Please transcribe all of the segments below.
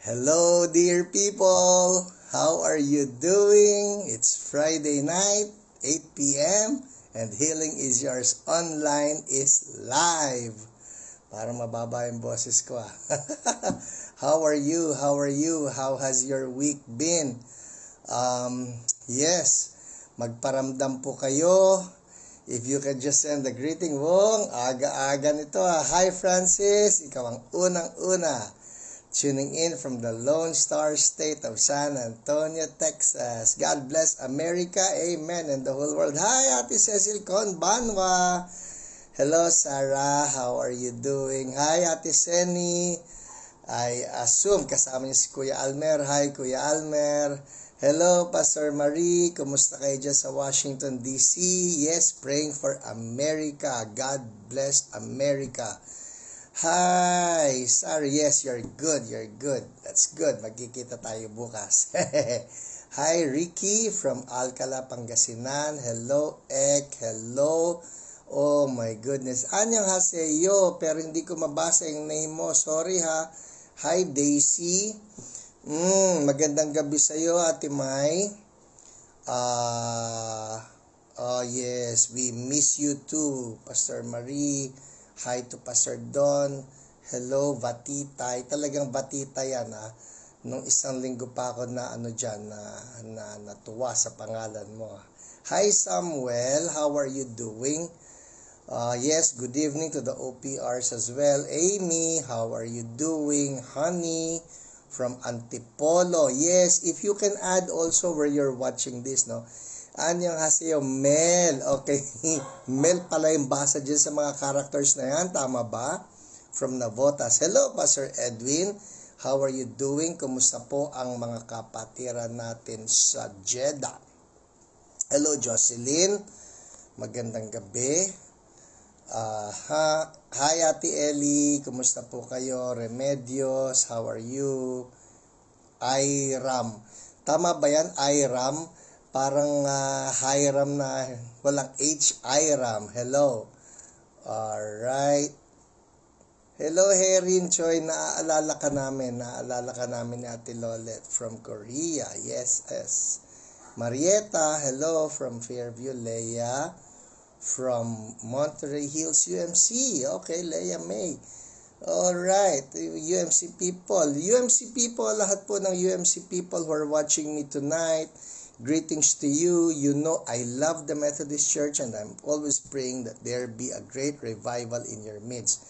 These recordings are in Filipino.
Hello, dear people. How are you doing? It's Friday night, 8 p.m. and Healing is Yours Online is live. Para mababa yung boses ko How are you? How are you? How has your week been? Yes, magparamdam po kayo. If you can just send a greeting, Wong, aga-aga nito Hi Francis, ikaw ang unang-una. Tuning in from the Lone Star State of San Antonio, Texas. God bless America, amen, and the whole world. Hi, Ate Cecil Conbanwa. Hello, Sarah. How are you doing? Hi, Ate Seni. I assume kasama niyo si Kuya Almer. Hi, Kuya Almer. Hello, Pastor Marie. Kumusta kayo dyan sa Washington, D.C.? Yes, praying for America. God bless America. Hi, sorry, yes, you're good, That's good, magkikita tayo bukas. Hi, Ricky from Alcala, Pangasinan. Hello, Ek, hello. Oh my goodness, anyang haseyo, pero hindi ko mabasa yung name mo, sorry ha. Hi, Daisy. Magandang gabi sa'yo, Ate Mai. Oh yes, we miss you too, Pastor Marie. Hi to Pastor Don. Hello, Vatitay. Talagang Vatitay yan Nung isang linggo pa ako na natuwa sa pangalan mo. Hi Samuel, how are you doing? Yes, good evening to the OPRs as well. Amy, how are you doing? Honey from Antipolo. Yes, if you can add also where you're watching this, Anyang haseyo, Mel. Okay, Mel pala yung basa dyan sa mga characters na yan. Tama ba? From Navotas. Hello, Pastor Edwin. How are you doing? Kumusta po ang mga kapatiran natin sa Jeddah? Hello, Jocelyn. Magandang gabi. Hi, Ate Ellie. Kumusta po kayo? Remedios, how are you? Iram. Tama ba yan? Iram? Parang Hiram na walang H. Iram. Hello. Alright. Hello, Herin Choi. Naaalala ka namin ni Ate Lolet from Korea. Yes. Marietta, hello from Fairview. Leia from Monterey Hills, UMC. Okay, Leia May. Alright, UMC people, lahat po ng UMC people who are watching me tonight, greetings to you. You know I love the Methodist Church and I'm always praying that there be a great revival in your midst.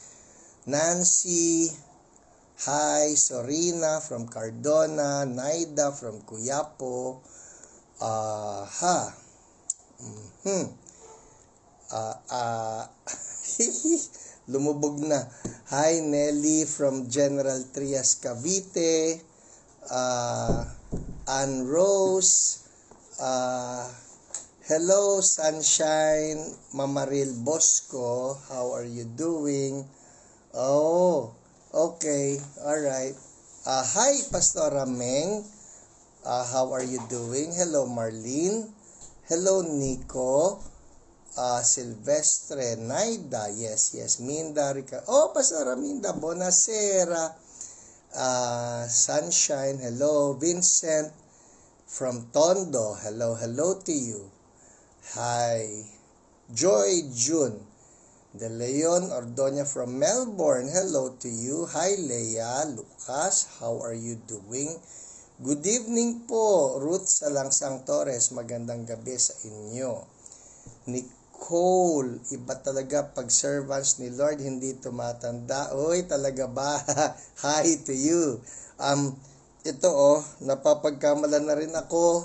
Nancy, hi. Sorina from Cardona, Naida from Cuyapo. Lumubog na. Hi, Nelly from General Trias, Cavite. Ann Rose. Hello, Sunshine. Mamaril Bosco. How are you doing? Oh, okay. Alright. Hi, Pastor Rameng. How are you doing? Hello, Marlene. Hello, Nico. Silvestre, Naida, yes, Minda, Rica. Oh, Pastor Minda, Bonacera. Sunshine, hello. Vincent from Tondo, hello to you. Hi. Joy June. De Leon Ordoña from Melbourne, hello to you. Hi, Leia. Lucas, how are you doing? Good evening po, Ruth Salangsang Torres. Magandang gabi sa inyo. Nicole, iba talaga pag servants ni Lord hindi tumatanda. Oy, talaga ba? Hi to you. Ito napapagkamalan na rin ako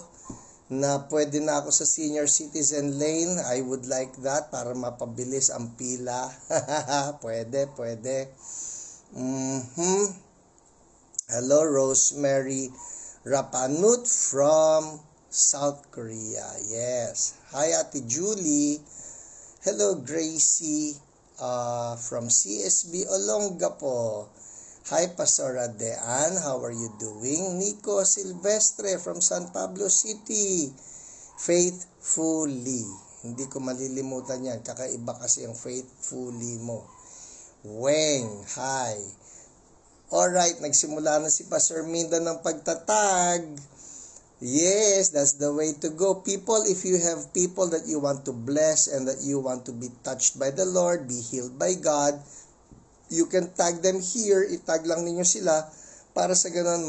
na pwede na ako sa senior citizen lane. I would like that para mapabilis ang pila. Pwede. Hello, Rosemary Rapanut from South Korea. Yes. Hi, Ate Julie. Hello, Gracie from CSB Olongapo. Hi, Pastor Adean. How are you doing? Nico Silvestre from San Pablo City. Faithfully. Hindi ko malilimutan yan. Kakaiba kasi ang faithfully mo. Weng. Hi. Alright, nagsimula na si Pastor Minda ng pagtatag. Yes, that's the way to go. People, if you have people that you want to bless and that you want to be touched by the Lord, be healed by God, you can tag them here. Itag lang ninyo sila para sa ganun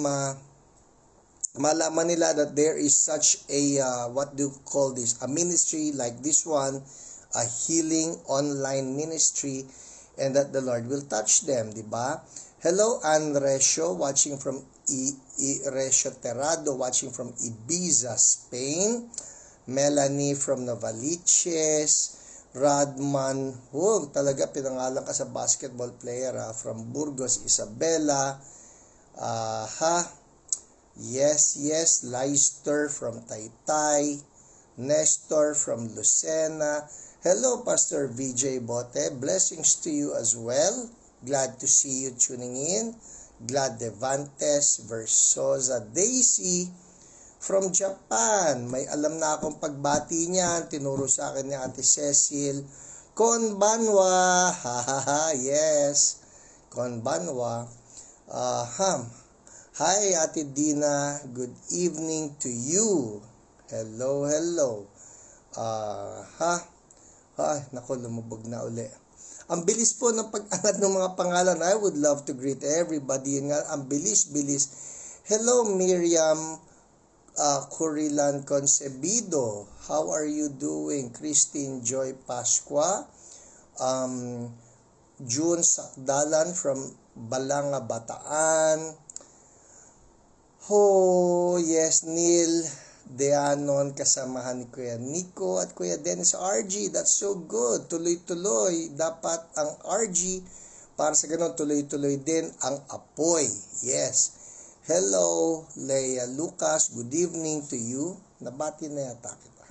malaman nila that there is such a, what do you call this, a ministry like this one, a healing online ministry, and that the Lord will touch them, di ba? Hello, Anresio, watching from Resio Terrado, watching from Ibiza, Spain. Melanie from Novaliches. Radman, talaga pinangalan ka sa basketball player, from Burgos, Isabela. Yes, Leister from Taytay. Nestor from Lucena. Hello, Pastor VJ Bote. Blessings to you as well. Glad to see you tuning in. Glad Devantes Versosa Daisy from Japan. May alam na akong pagbati niyan. Tinuro sa akin ni Ate Cecil. Konbanwa. Yes. Konbanwa. Hi, Ate Dina. Good evening to you. Hello. Naku, lumubog na uli. Ang bilis po ng pag-angat ng mga pangalan. I would love to greet everybody. Ang bilis. Hello, Miriam Curilan Concebido. How are you doing? Christine Joy Pasqua. June Sakdalan from Balanga, Bataan. Yes, Neil Deanon, kasamahan ni Kuya Nico at Kuya Dennis RG. That's so good. Tuloy-tuloy. Dapat ang RG, para sa ganun, tuloy-tuloy din ang apoy. Yes. Hello, Leia Lucas. Good evening to you. Nabati na yata kita.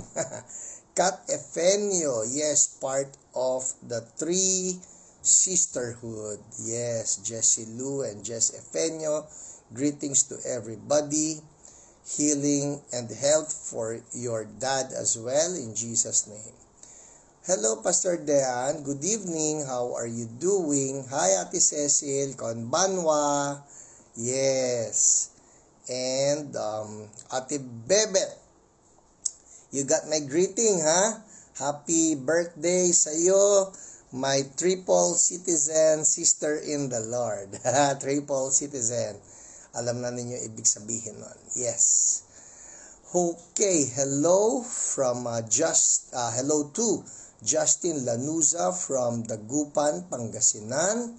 Kat Efenio. Yes, part of the Three Sisterhood. Yes, Jessie Lou and Jess Efenio. Greetings to everybody. Healing and health for your dad as well in Jesus' name. Hello, Pastor Dean. Good evening. How are you doing? Hi, Ate Cecil. Konbanwa. Yes. And Ate Bebet. You got my greeting, ha? Happy birthday sa'yo, my triple citizen sister in the Lord. Triple citizen. Alam na ninyo ibig sabihin nun. Yes. Okay, hello from hello to Justin Lanuza from Dagupan, Pangasinan.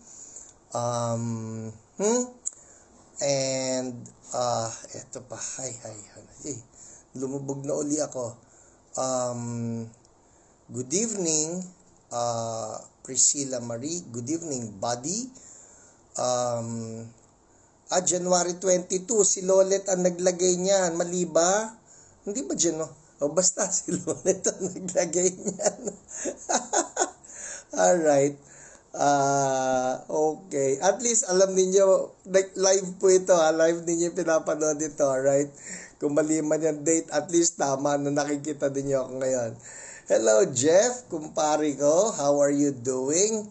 And eto pa. Hey, lumubog na uli ako. Good evening, Priscilla Marie. Good evening, Buddy. January 22, si Lolet ang naglagay niyan. Mali ba? Hindi ba dyan, no? O basta, si Lolet ang naglagay niyan. Alright. Okay. At least, alam niyo live po ito, ha? Live ninyo pinapanood ito, alright? Kung mali man yung date, at least tama na nakikita din niyo ako ngayon. Hello, Jeff, kumpari ko. How are you doing?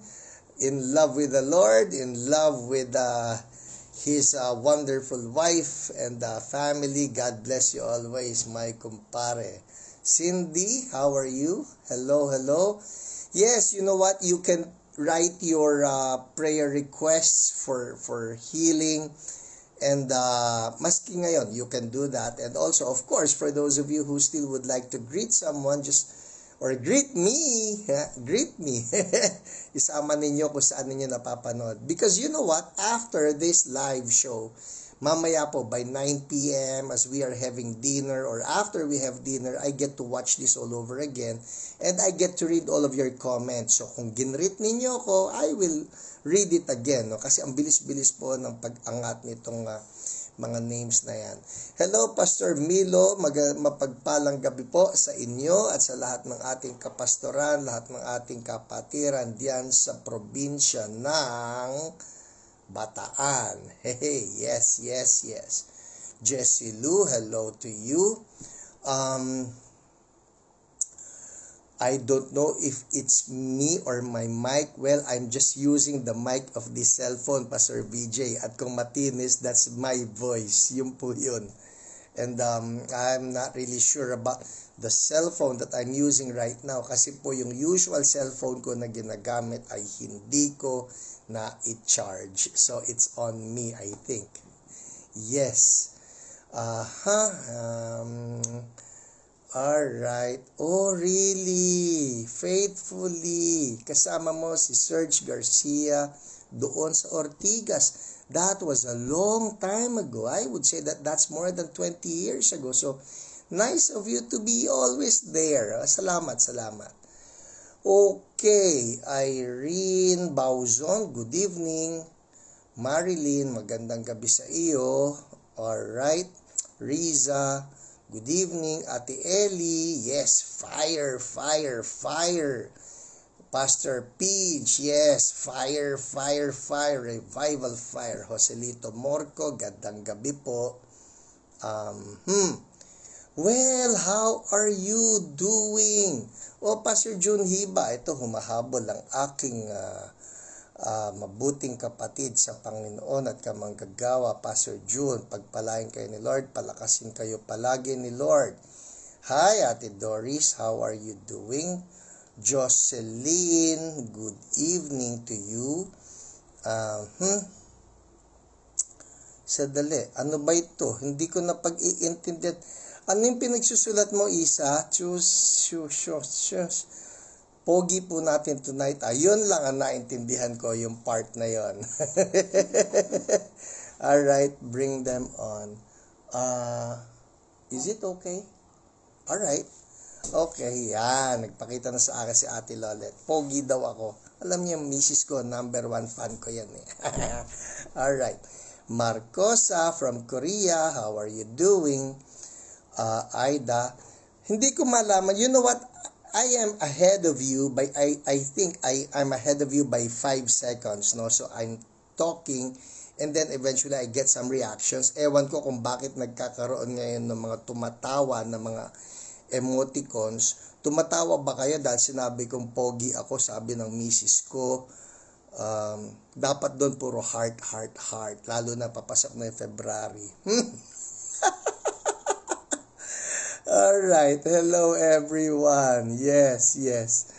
In love with the Lord, in love with his wonderful wife and family. God bless you always, my kumpare. Cindy, how are you? Hello. Yes, you know what? You can write your prayer requests for healing. And maski ngayon, you can do that. And also, of course, for those of you who still would like to greet someone, or greet me. Isama ninyo kung saan ninyo napapanood. Because you know what? After this live show, mamaya po by 9 p.m. as we are having dinner, or after we have dinner, I get to watch this all over again. And I get to read all of your comments. So kung ginread ninyo ko, I will read it again. No? Kasi ang bilis-bilis po ng pag-angat nitong mga names na yan. Hello, Pastor Milo. Mapagpalang gabi po sa inyo at sa lahat ng ating kapastoran, lahat ng ating kapatiran diyan sa probinsya ng Bataan. Hey, yes. Jessie Lou, hello to you. I don't know if it's me or my mic. Well, I'm just using the mic of this cellphone, Pastor VJ. At kung matinis, that's my voice. Yun po yun. And I'm not really sure about the cell phone that I'm using right now. Kasi po yung usual cellphone ko na ginagamit ay hindi ko na i-charge. So, it's on me, I think. Yes. Alright. Oh, really? Faithfully. Kasama mo si Serge Garcia doon sa Ortigas. That was a long time ago. I would say that that's more than 20 years ago. So, nice of you to be always there. Salamat, salamat. Okay. Irene Bauzon, good evening. Marilyn, magandang gabi sa iyo. Alright. Riza, good evening. Ate Ellie, yes, fire, fire, fire. Pastor Peach, yes, fire, fire, fire, revival fire. Joselito Morco, gandang gabi po. Well, how are you doing? Pastor June Hiba, ito humahabol ang aking mabuting kapatid sa Panginoon at kamanggagawa, Pastor June. Pagpalain kayo ni Lord, palakasin kayo palagi ni Lord. Hi, Ate Doris, how are you doing? Jocelyn, good evening to you. Sadali, ano ba ito? Hindi ko na pag-iintindihan. Ano yung pinagsusulat mo, Isa? Pogi po natin tonight. Ayun lang ang naintindihan ko, yung part na yon. Alright, bring them on. Is it okay? Alright. Okay, yan. Nagpakita na sa akin si Ate Lolet. Pogi daw ako. Alam niyo, misis ko, number 1 fan ko yan eh. Alright. Marcosa from Korea, how are you doing? Aida, hindi ko malaman. You know what? I am ahead of you by, I think I'm ahead of you by 5 seconds, no? So, I'm talking and then eventually I get some reactions. Ewan ko kung bakit nagkakaroon ngayon ng mga tumatawa na mga emoticons. Tumatawa ba kayo dahil sinabi kong pogi ako, sabi ng misis ko? Dapat doon puro heart, heart, heart. Lalo na papasok na yung February. Alright, hello everyone. Yes, yes.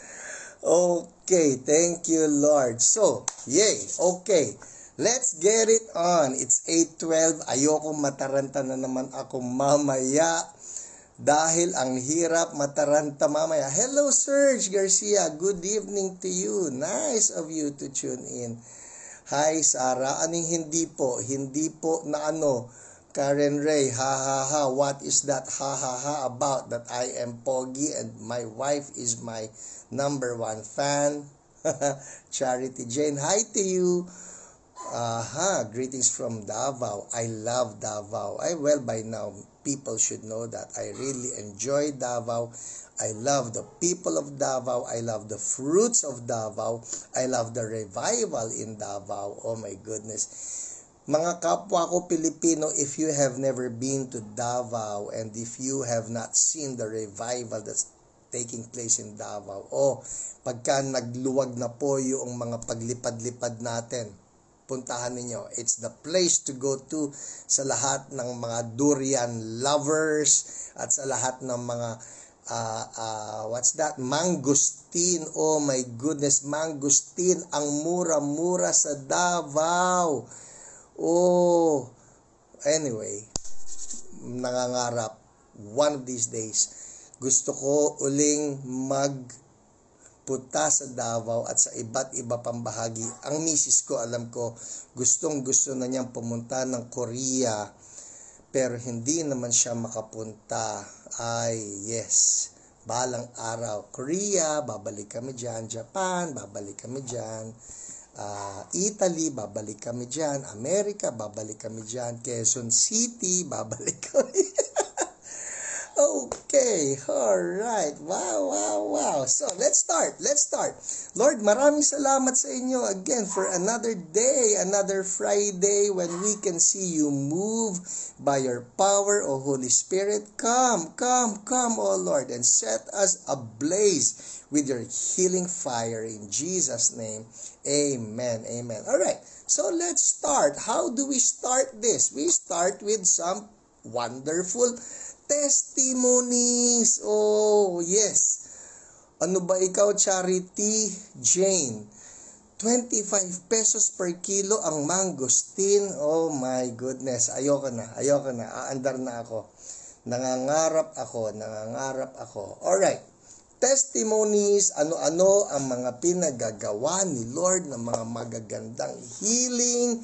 Okay, thank you Lord. So, yay, okay. Let's get it on. It's 8:12. Ayoko mataranta na naman ako mamaya. Dahil ang hirap mataranta mamaya. Hello, Serge Garcia. Good evening to you. Nice of you to tune in. Hi, Sarah. Anong hindi po? Hindi po na ano? Karen Ray, ha ha ha. What is that ha ha ha about? That I am pogi and my wife is my number 1 fan. Charity Jane, hi to you. Greetings from Davao. I love Davao. Well, by now, people should know that I really enjoy Davao. I love the people of Davao. I love the fruits of Davao. I love the revival in Davao. Oh my goodness. Mga kapwa ko Pilipino, if you have never been to Davao and if you have not seen the revival that's taking place in Davao, pagka nagluwag na po yung mga paglipad-lipad natin, puntahan ninyo. It's the place to go to sa lahat ng mga durian lovers at sa lahat ng mga mangustin. Oh my goodness, mangustin ang mura-mura sa Davao. Anyway, nangangarap one of these days gusto ko uling punta sa Davao at sa iba't iba pang bahagi. Ang misis ko, alam ko, gustong-gusto na niyang pumunta ng Korea, pero hindi naman siya makapunta. Yes, balang araw. Korea, babalik kami dyan. Japan, babalik kami dyan. Italy, babalik kami dyan. America, babalik kami dyan. Quezon City, babalik kami. Okay, alright. Wow, wow, wow. So, let's start. Lord, maraming salamat sa inyo again for another day, another Friday when we can see you move by your power, O Holy Spirit. Come, O Lord, and set us ablaze with your healing fire in Jesus' name. Amen, amen. Alright, so let's start. How do we start this? We start with some wonderful testimonies. Oh, yes. Ano ba ikaw, Charity Jane? 25 pesos per kilo ang mangosteen. Oh my goodness. Ayoko na. Aandar na ako. Nangangarap ako. Alright. Testimonies, ano-ano ang mga pinagagawa ni Lord ng mga magagandang healing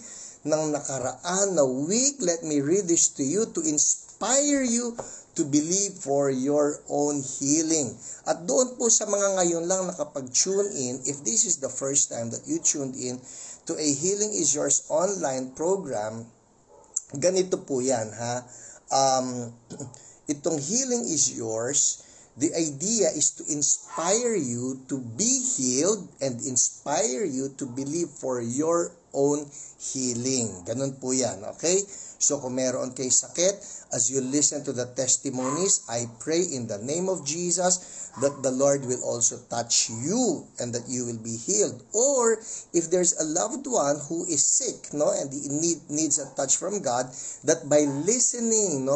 ng nakaraan na week. Let me read this to you to inspire you to believe for your own healing. At doon po sa mga ngayon lang nakapag-tune in, if this is the first time that you tuned in to a Healing is Yours online program, ganito po yan, ha? Itong Healing is Yours, the idea is to inspire you to be healed and inspire you to believe for your own healing. Ganun po yan, okay? So kung meron kayo sakit, as you listen to the testimonies, I pray in the name of Jesus that the Lord will also touch you and that you will be healed. Or if there's a loved one who is sick, and needs a touch from God, that by listening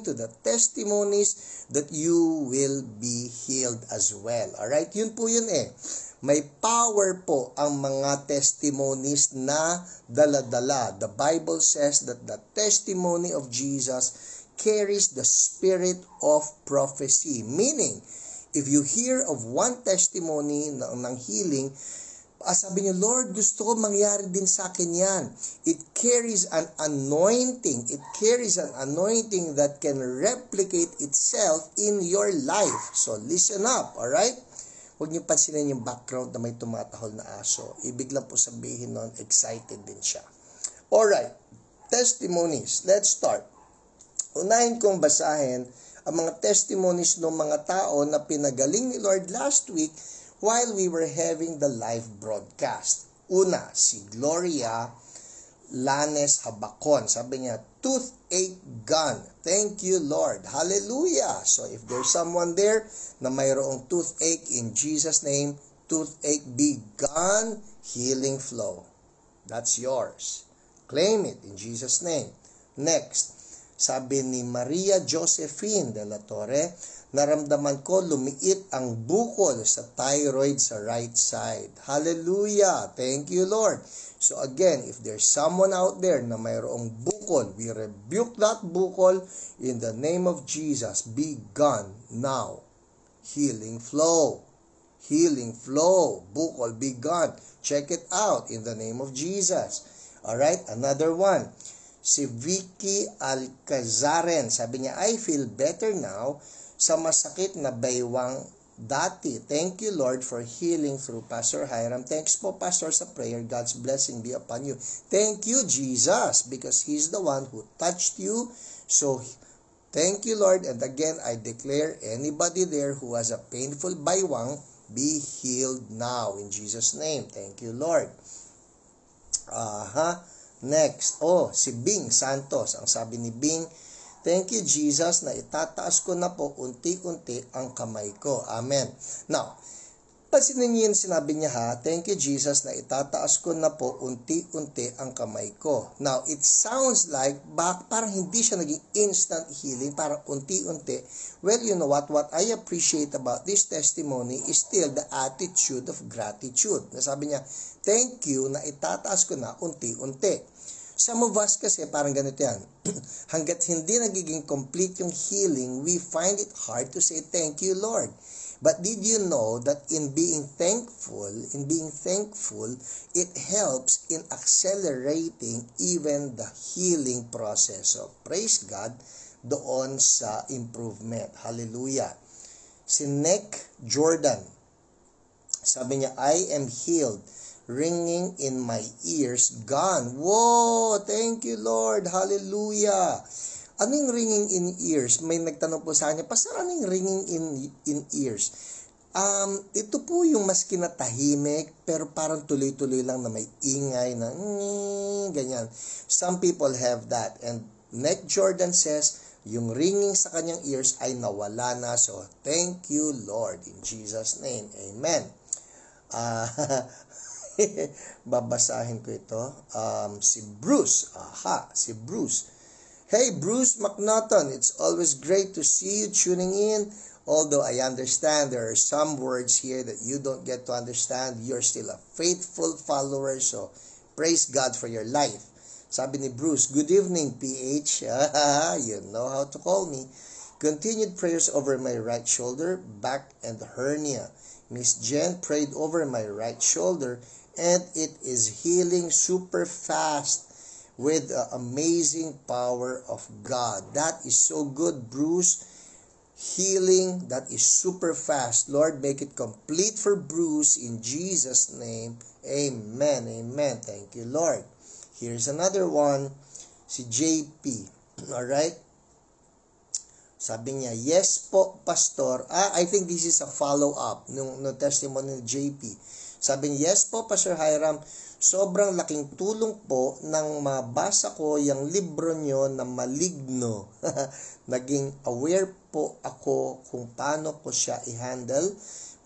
to the testimonies, that you will be healed as well. Alright? Yun po yun eh. May power po ang mga testimonies na dala-dala. The Bible says that the testimony of Jesus carries the spirit of prophecy. Meaning, if you hear of one testimony ng healing, sabi niyo, Lord, gusto ko mangyari din sa akin yan. It carries an anointing. It carries an anointing that can replicate itself in your life. So, listen up, alright? Huwag niyo pansinin yung background na may tumatahol na aso. Ibig lang po sabihin nun, excited din siya. Alright, testimonies. Let's start. Unahin kong basahin ang mga testimonies ng mga tao na pinagaling ni Lord last week while we were having the live broadcast. Una, si Gloria Lanes Habacon. Sabi niya, toothache gone. Thank you, Lord. Hallelujah. So if there's someone there na mayroong toothache, in Jesus' name, toothache be gone, healing flow. That's yours. Claim it in Jesus' name. Next, sabi ni Maria Josephine de la Torre, naramdaman ko lumiit ang bukol sa thyroid sa right side. Hallelujah. Thank you, Lord. So again, if there's someone out there na mayroong bukol, we rebuke that bukol in the name of Jesus. Be gone now. Healing flow. Healing flow. Bukol, be gone. Check it out in the name of Jesus. Alright, another one. Si Vicky Alcazaren, sabi niya, I feel better now sa masakit na baywang dati. Thank you, Lord, for healing through Pastor Hiram. Thanks po, Pastor, sa prayer. God's blessing be upon you. Thank you, Jesus, because He's the one who touched you. So, thank you, Lord. And again, I declare anybody there who has a painful baywang, be healed now in Jesus' name. Thank you, Lord. Next, si Bing Santos. Ang sabi ni Bing, thank you, Jesus, na itataas ko na po unti-unti ang kamay ko. Amen. Now, pansinin niyo yung sinabi niya ha, thank you, Jesus, na itataas ko na po unti-unti ang kamay ko. Now, it sounds like parang hindi siya naging instant healing, parang unti-unti. Well, you know what I appreciate about this testimony is still the attitude of gratitude. Nasabi niya, thank you na itataas ko na unti-unti. Some of us kasi parang ganito yan. Hanggat hindi nagiging complete yung healing, we find it hard to say thank you, Lord. But did you know that in being thankful, it helps in accelerating even the healing process. So, praise God doon sa improvement. Hallelujah. Si Nick Jordan, sabi niya, I am healed. Ringing in my ears, gone. Whoa! Thank you, Lord. Hallelujah. Ano yung ringing in ears? May nagtanong po sa akin, Pastor, ano yung ringing in ears? Ito po yung mas kinatahimik, pero parang tuloy-tuloy lang na may ingay na ganyan. Some people have that. And Nick Jordan says, yung ringing sa kanyang ears ay nawala na. So, thank you, Lord. In Jesus' name. Amen. Babasahin ko ito. Si Bruce. Si Bruce. Hey, Bruce McNaughton. It's always great to see you tuning in. Although I understand there are some words here that you don't get to understand, you're still a faithful follower. So, praise God for your life. Sabi ni Bruce, good evening, PH. You know how to call me. Continued prayers over my right shoulder, back, and hernia. Miss Jen prayed over my right shoulder, and it is healing super fast with the amazing power of God. That is so good, Bruce. Healing that is super fast. Lord, make it complete for Bruce in Jesus' name. Amen. Amen. Thank you, Lord. Here's another one, si JP. Alright? Sabi niya, yes po, Pastor. I think this is a follow-up nung testimony ni JP. Sabi niya, yes po, Pastor Hiram. Sobrang laking tulong po nang mabasa ko yung libro nyo na Maligno. Naging aware po ako kung paano ko siya i-handle.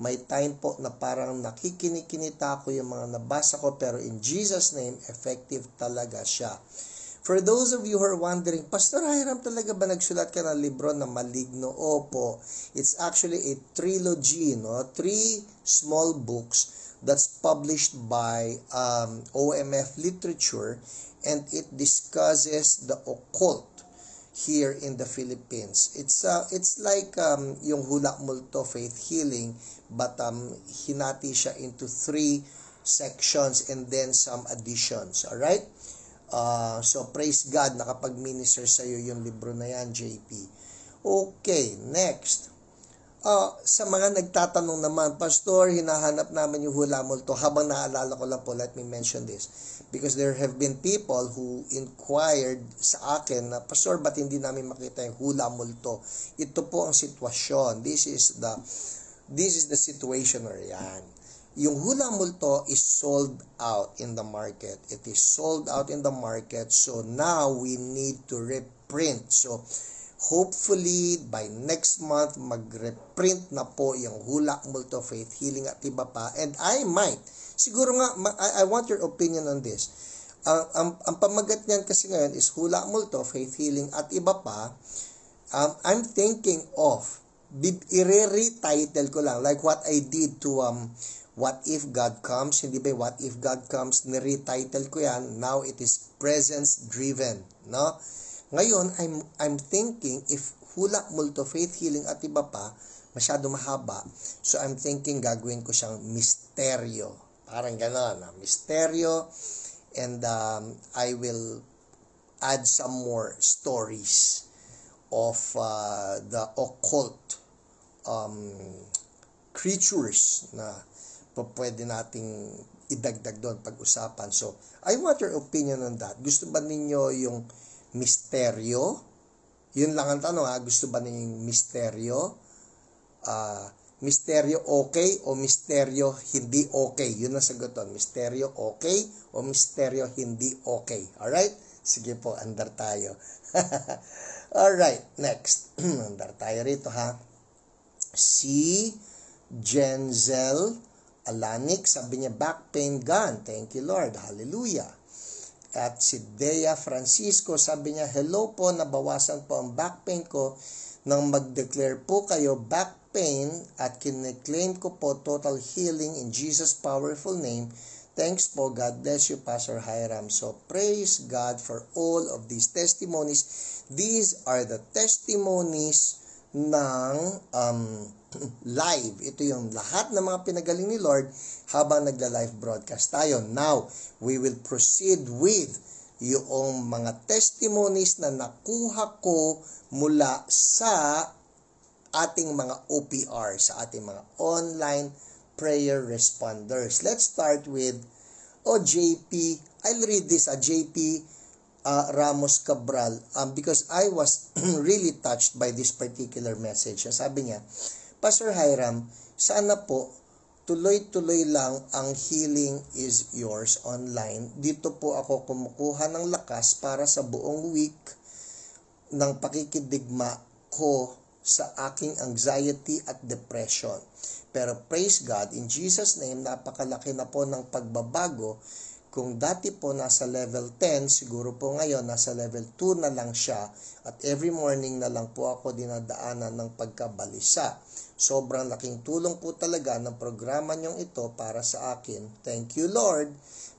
May time po na parang nakikinikinita ko yung mga nabasa ko, pero in Jesus' name, effective talaga siya. For those of you who are wondering, Pastor Hiram, talaga ba nagsulat ka ng libro na Maligno? Opo. It's actually a trilogy, no? 3 small books that's published by OMF Literature, and it discusses the occult here in the Philippines. It's like yung Hula Multo Faith Healing, but hinati siya into 3 sections and then some additions. Alright? So praise God, nakapag-minister sa'yo yung libro na yan, JP. Okay, next. Sa mga nagtatanong naman, Pastor, hinahanap namin yung Hula Multo. Habang naalala ko lang po, let me mention this. Because there have been people who inquired sa akin na, Pastor, ba't hindi namin makita yung Hula Multo? Ito po ang sitwasyon. This is the situation or yan. Yung Hula Multo is sold out in the market. It is sold out in the market. So now we need to reprint. So hopefully by next month mag-reprint na po yung Hula Multo Faith Healing at iba pa. And I might, siguro nga, I want your opinion on this. Ang pamagat niyan kasi ngayon is Hula Multo Faith Healing at iba pa. I'm thinking of i-retitle ko lang like what I did to What If God Comes. Hindi ba What If God Comes, ni-retitle ko yan. Now it is presence driven, no? Ngayon, I'm thinking if Hula Multo Faith Healing at iba pa, masyado mahaba. So I'm thinking gagawin ko siyang misteryo. Parang gano'n, misteryo. And I will add some more stories of the occult creatures na pwede nating idagdag doon pag-usapan. So, I want your opinion on that. Gusto ba ninyo yung misteryo? Yun lang ang tanong, gusto ba ninyo yung misteryo? Misteryo okay o misteryo hindi okay? Yun ang sagot doon. Misteryo okay o misteryo hindi okay? Alright? Sige po, andar tayo. Alright, next. Andar tayo rito, ha? Si Jenzel Alanik, sabi niya, back pain gone. Thank you, Lord. Hallelujah. At si Dea Francisco, sabi niya, hello po, nabawasan po ang back pain ko nang mag-declare po kayo back pain at kine-claim ko po total healing in Jesus' powerful name. Thanks po. God bless you, Pastor Hiram. So, praise God for all of these testimonies. These are the testimonies ng live. Ito yung lahat ng mga pinagaling ni Lord habang nagla-live broadcast tayo. Now, we will proceed with yung mga testimonies na nakuha ko mula sa ating mga OPR, sa ating mga online prayer responders. Let's start with JP. I'll read this. JP, Ramos Cabral, because I was really touched by this particular message. Sabi niya, Pastor Hiram, sana po tuloy-tuloy lang ang Healing is Yours online. Dito po ako kumukuha ng lakas para sa buong week ng pakikidigma ko sa aking anxiety at depression. Pero praise God, in Jesus' name, napakalaki na po ng pagbabago. Kung dati po nasa level 10, siguro po ngayon nasa level 2 na lang siya at every morning na lang po ako dinadaanan ng pagkabalisa. Sobrang laking tulong po talaga ng programa niyong ito para sa akin. Thank you, Lord.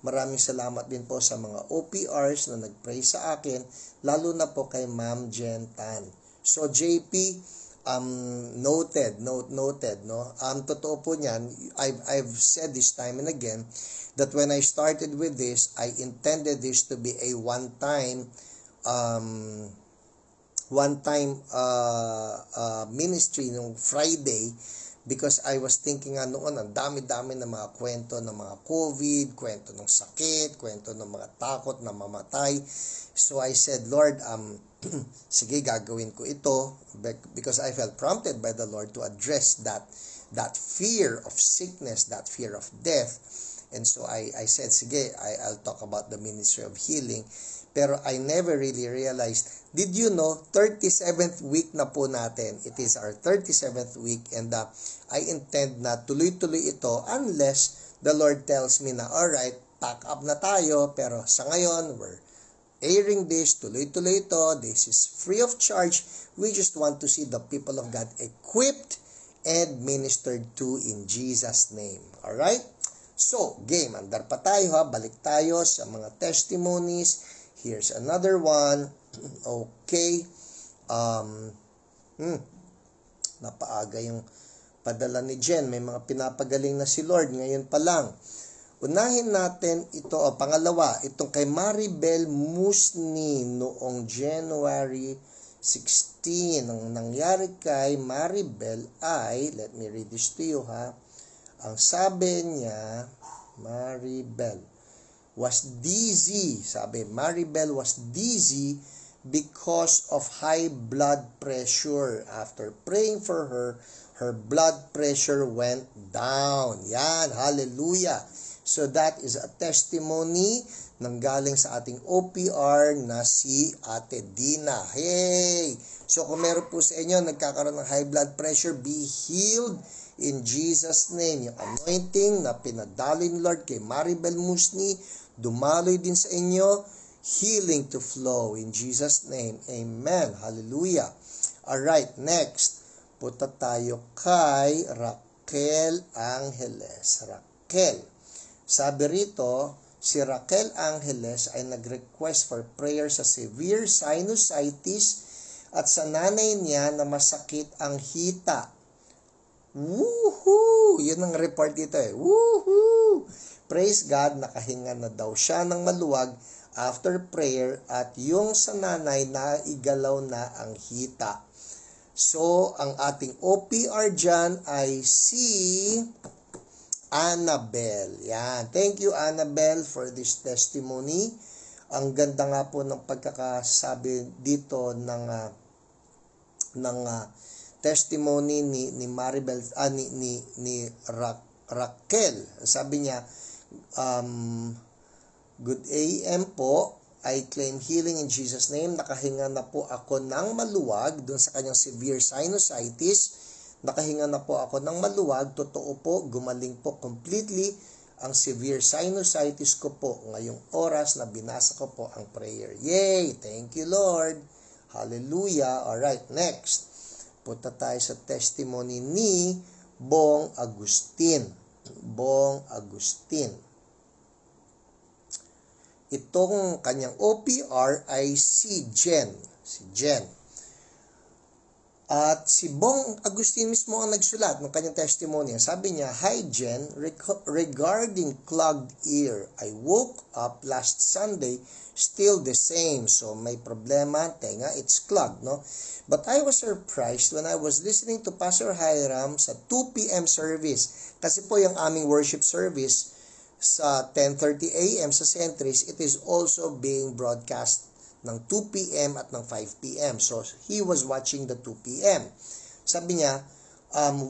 Maraming salamat din po sa mga OPRs na nag-pray sa akin, lalo na po kay Ma'am Jen Tan. So, JP, noted, no? Totoo po niyan, I've said this time and again, that when I started with this, I intended this to be a one-time ministry nung Friday, because I was thinking noon, ang dami-dami ng mga kwento ng mga COVID, kwento ng sakit, kwento ng mga takot na mamatay. So I said, Lord, sige, gagawin ko ito, because I felt prompted by the Lord to address that fear of sickness, that fear of death. And so I said, sige, I'll talk about the ministry of healing. Pero I never really realized, did you know, 37th week na po natin. It is our 37th week, and I intend na tuloy-tuloy ito unless the Lord tells me na, alright, pack up na tayo, pero sa ngayon, we're airing this, tuloy-tuloy ito, this is free of charge. We just want to see the people of God equipped and ministered to in Jesus' name. Alright? So, game, andar pa tayo ha, balik tayo sa mga testimonies. Here's another one. Okay. Napaaga yung padala ni Jen. May mga pinapagaling na si Lord ngayon pa lang. Unahin natin ito, pangalawa, itong kay Maribel Musni noong January 16. Ang nangyari kay Maribel ay, let me read this to you ha. Ang sabi niya, Maribel was dizzy. Sabi, Maribel was dizzy because of high blood pressure. After praying for her, her blood pressure went down. Yan, hallelujah. So that is a testimony ng galing sa ating OPR na si Ate Dina. Hey! So kung meron po sa inyo nagkakaroon ng high blood pressure, be healed in Jesus' name. Yung anointing na pinadaloy ni Lord kay Maribel Musni, dumaloy din sa inyo, healing to flow in Jesus' name. Amen. Hallelujah. Alright, next. Punta tayo kay Raquel Angeles. Raquel. Sabi rito, si Raquel Angeles ay nag-request for prayer sa severe sinusitis at sa nanay niya na masakit ang hita. Woohoo! Yun ang report dito eh. Woohoo! Praise God, nakahinga na daw siya ng maluwag after prayer at yung sa nanay na igalaw na ang hita. So, ang ating OPR dyan ay si Annabel. Yan. Thank you, Annabel, for this testimony. Ang ganda nga po ng pagkakasabi dito ng testimony ni Maribel, ni Raquel. Sabi niya, good AM po, I claim healing in Jesus' name. Nakahinga na po ako ng maluwag dun sa kanyang severe sinusitis. Nakahinga na po ako ng maluwag. Totoo po, gumaling po completely ang severe sinusitis ko po ngayong oras na binasa ko po ang prayer. Yay! Thank you, Lord. Hallelujah. Alright, next. Punta tayo sa testimony ni Bong Agustin. Bong Agustin. Itong kanyang OPR ay si Jen. Si Jen. At si Bong Agustin mismo ang nagsulat ng kanyang testimony. Sabi niya, Hi Jen, regarding clogged ear, I woke up last Sunday still the same. So may problema, tenga, it's clogged, no? But I was surprised when I was listening to Pastor Hiram sa 2 p.m. service. Kasi po yung aming worship service sa 10:30 a.m. sa Centris, it is also being broadcast ng 2 p.m. at ng 5 p.m. So, he was watching the 2 p.m. Sabi niya,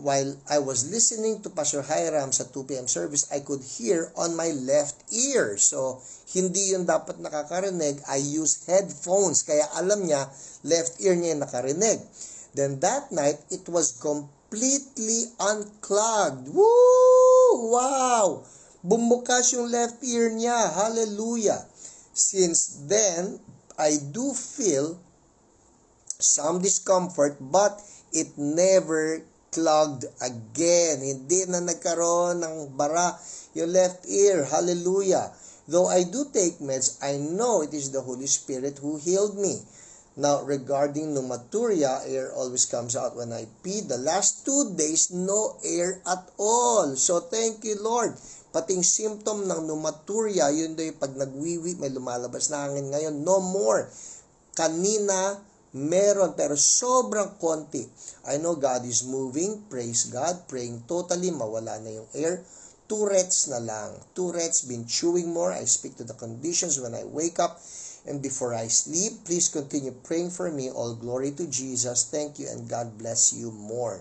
while I was listening to Pastor Hiram sa 2 p.m. service, I could hear on my left ear. So, hindi yun dapat nakakarinig. I use headphones. Kaya alam niya, left ear niya yung nakarinig. Then that night, it was completely unclogged. Woo! Wow! Bumukas yung left ear niya. Hallelujah! Since then, I do feel some discomfort, but it never clogged again. Hindi na nagkaroon ng bara yung left ear. Hallelujah! Though I do take meds, I know it is the Holy Spirit who healed me. Now, regarding pneumaturia, air always comes out when I pee. The last 2 days, no air at all. So, thank you, Lord. Pating symptom ng pneumaturia, yun daw yung pag nagwiwi, may lumalabas na hangin ngayon. No more. Kanina, meron, pero sobrang konti. I know God is moving. Praise God. Praying totally, mawala na yung air. Tourette's na lang. Tourette's, been chewing more. I speak to the conditions when I wake up and before I sleep. Please continue praying for me. All glory to Jesus. Thank you and God bless you more.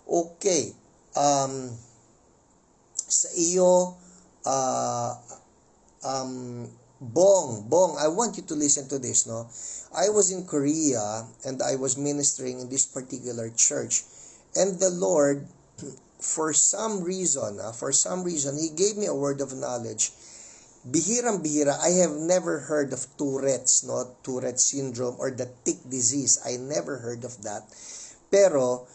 Okay. Sa iyo, Bong, I want you to listen to this, no? I was in Korea and I was ministering in this particular church. And the Lord, for some reason, He gave me a word of knowledge. Bihirang-bihira, I have never heard of Tourette's, no? Tourette's syndrome or the tick disease. I never heard of that. Pero,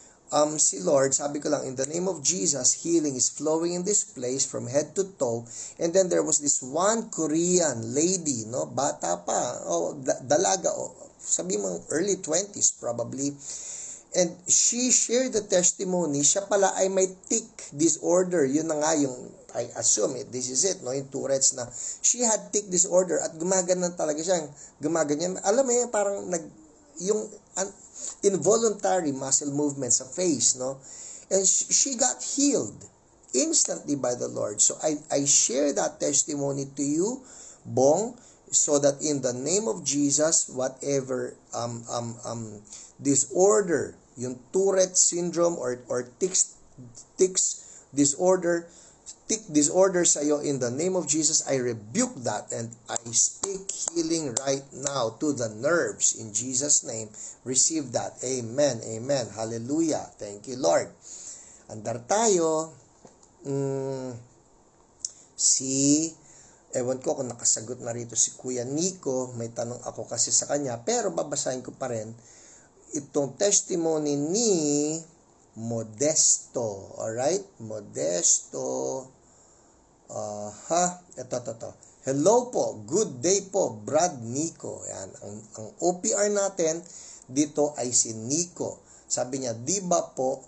si Lord, sabi ko lang, in the name of Jesus, healing is flowing in this place from head to toe. And then there was this one Korean lady, no? Bata pa, dalaga, sabi mo, early 20s probably. And she shared the testimony, siya pala ay may tick disorder. Yun na nga yung, I assume this is it, no? Yung Tourette's na. She had tick disorder at gumagana talaga siya. Gumaganyan. Alam mo yun, parang yung involuntary muscle movement sa face, no? And she got healed instantly by the Lord. So I share that testimony to you, Bong, so that in the name of Jesus, whatever disorder, yung Tourette syndrome or tics disorder, tick disorder sa'yo, in the name of Jesus, I rebuke that and I speak healing right now to the nerves. In Jesus' name, receive that. Amen. Amen. Hallelujah. Thank you, Lord. Andar tayo. Ewan ko kung nakasagot na rito si Kuya Nico. May tanong ako kasi sa kanya, pero babasahin ko pa rin itong testimony ni Modesto. Alright? Modesto. Ito. Hello po. Good day po, Brad Nico. Yan. Ang OPR natin dito ay si Nico. Sabi niya, di ba po,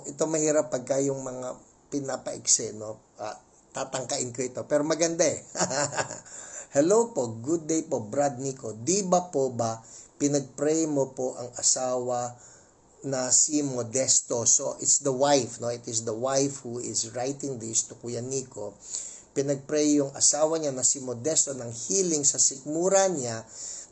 ito mahirap pagka yung mga pinapaikse, no? Tatangkain ko ito. Pero maganda eh. Hello po, good day po, Brad Nico. Di ba po pinag-pray mo po ang asawa na si Modesto? So, it's the wife, no? It is the wife who is writing this to Kuya Nico. Pinag-pray yung asawa niya na si Modesto ng healing sa sikmura niya.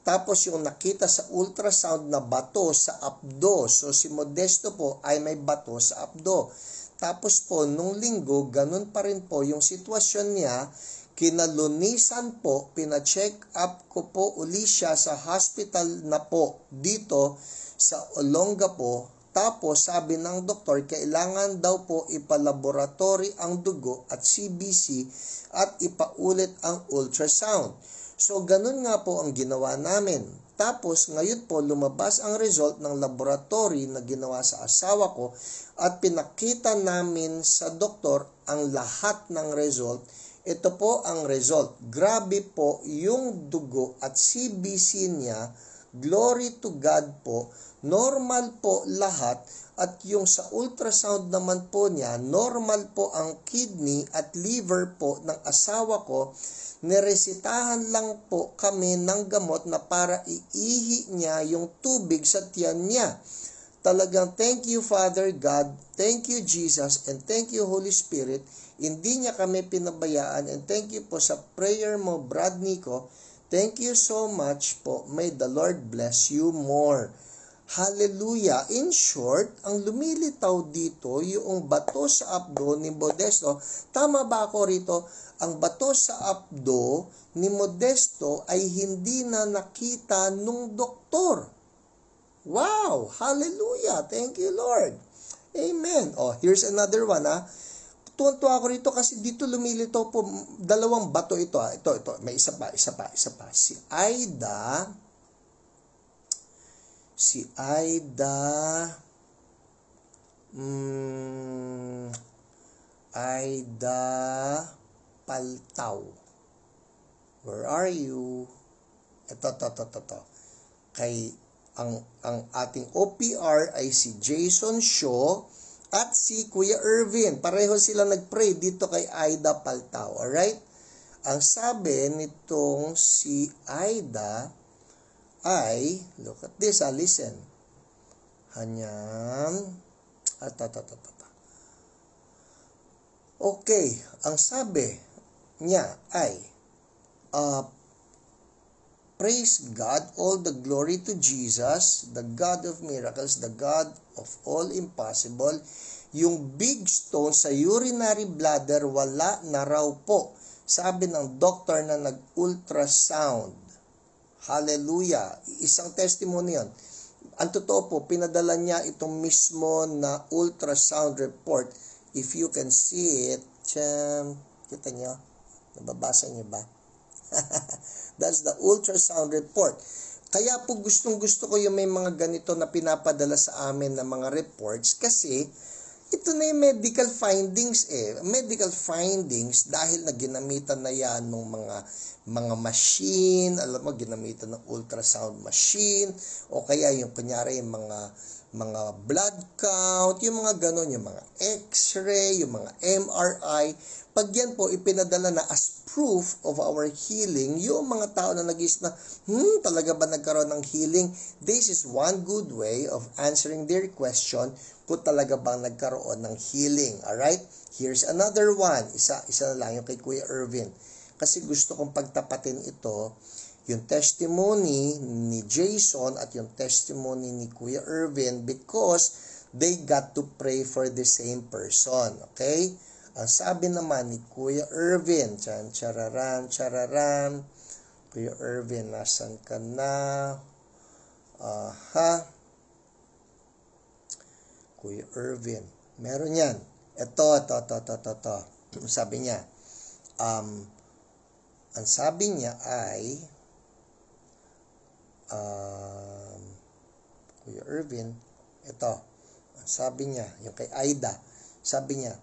Tapos yung nakita sa ultrasound na bato sa abdo. So, si Modesto po ay may bato sa abdo. Tapos po, nung linggo, ganun pa rin po yung sitwasyon niya. Kinalunisan po, pina-check up ko po uli siya sa hospital na po dito sa Olongapo. Tapos sabi ng doktor, kailangan daw po ipalaboratory ang dugo at CBC at ipaulit ang ultrasound. So ganun nga po ang ginawa namin. Tapos ngayon po lumabas ang result ng laboratory na ginawa sa asawa ko at pinakita namin sa doktor ang lahat ng result. Ito po ang result. Grabe po yung dugo at CBC niya. Glory to God po. Normal po lahat. At yung sa ultrasound naman po niya, normal po ang kidney at liver po ng asawa ko. Niresitahan lang po kami ng gamot na para iihi niya yung tubig sa tiyan niya. Talagang thank you Father God, thank you Jesus, and thank you Holy Spirit. Hindi niya kami pinabayaan, and thank you po sa prayer mo, Brad Nico. Thank you so much po. May the Lord bless you more. Hallelujah. In short, ang lumilitaw dito, yung bato sa abdo ni Modesto, tama ba ako rito? Ang bato sa abdo ni Modesto ay hindi na nakita nung doktor. Wow! Hallelujah! Thank you, Lord. Amen. Oh, here's another one, ha. Tuwan-tuwa ako rito kasi dito lumilitaw po dalawang bato ito, ha. Ito. May isa pa. Si Aida Paltaw. Where are you? Ito. Kay ang ating OPR ay si Jason Shaw at si Kuya Irvin. Pareho sila nagpray dito kay Aida Paltaw. Alright? Ang sabi nitong si Aida ay, look at this, listen. Hanyang, okay, ang sabi niya ay, praise God, all the glory to Jesus, the God of miracles, the God of all impossible. Yung big stone sa urinary bladder, wala na raw po. Sabi ng doctor na nag-ultrasound. Hallelujah. Isang testimony yun. Ang totoo po, pinadala niya itong mismo na ultrasound report. If you can see it, kita niyo? Nababasa niyo ba? That's the ultrasound report. Kaya po gustong-gusto ko yung may mga ganito na pinapadala sa amin na mga reports kasi ito na yung medical findings Medical findings dahil na ginamitan na yan ng mga machine, alam mo, ginamitan ng ultrasound machine, o kaya yung kunyari yung mga blood count, yung mga ganon, yung mga x-ray, yung mga MRI. Pag yan po ipinadala na as proof of our healing, yung mga tao na nag-isip na, talaga ba nagkaroon ng healing? This is one good way of answering their question kung talaga bang nagkaroon ng healing. Alright? Here's another one. Isa na lang yung kay Kuya Irvin. Kasi gusto kong pagtapatin ito, yung testimony ni Jason at yung testimony ni Kuya Irvin because they got to pray for the same person. Okay? Ang sabi naman ni Kuya Irvin, chararan. Kuya Irvin, nasan ka na? Kuya Irvin. Meron yan. Ito. Sabi niya, ang sabi niya ay, Kuya Irvin, ito, ang sabi niya, yung kay Aida, sabi niya,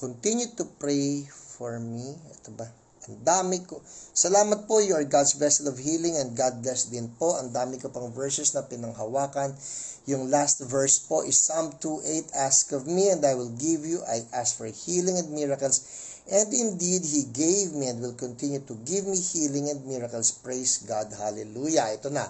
continue to pray for me. Ito ba? Ang dami ko. Salamat po, you are God's vessel of healing and God bless din po. Ang dami ko pang verses na pinanghawakan. Yung last verse po is Psalm 2:8, ask of me and I will give you. I ask for healing and miracles. And indeed, He gave me and will continue to give me healing and miracles. Praise God. Hallelujah. Ito na.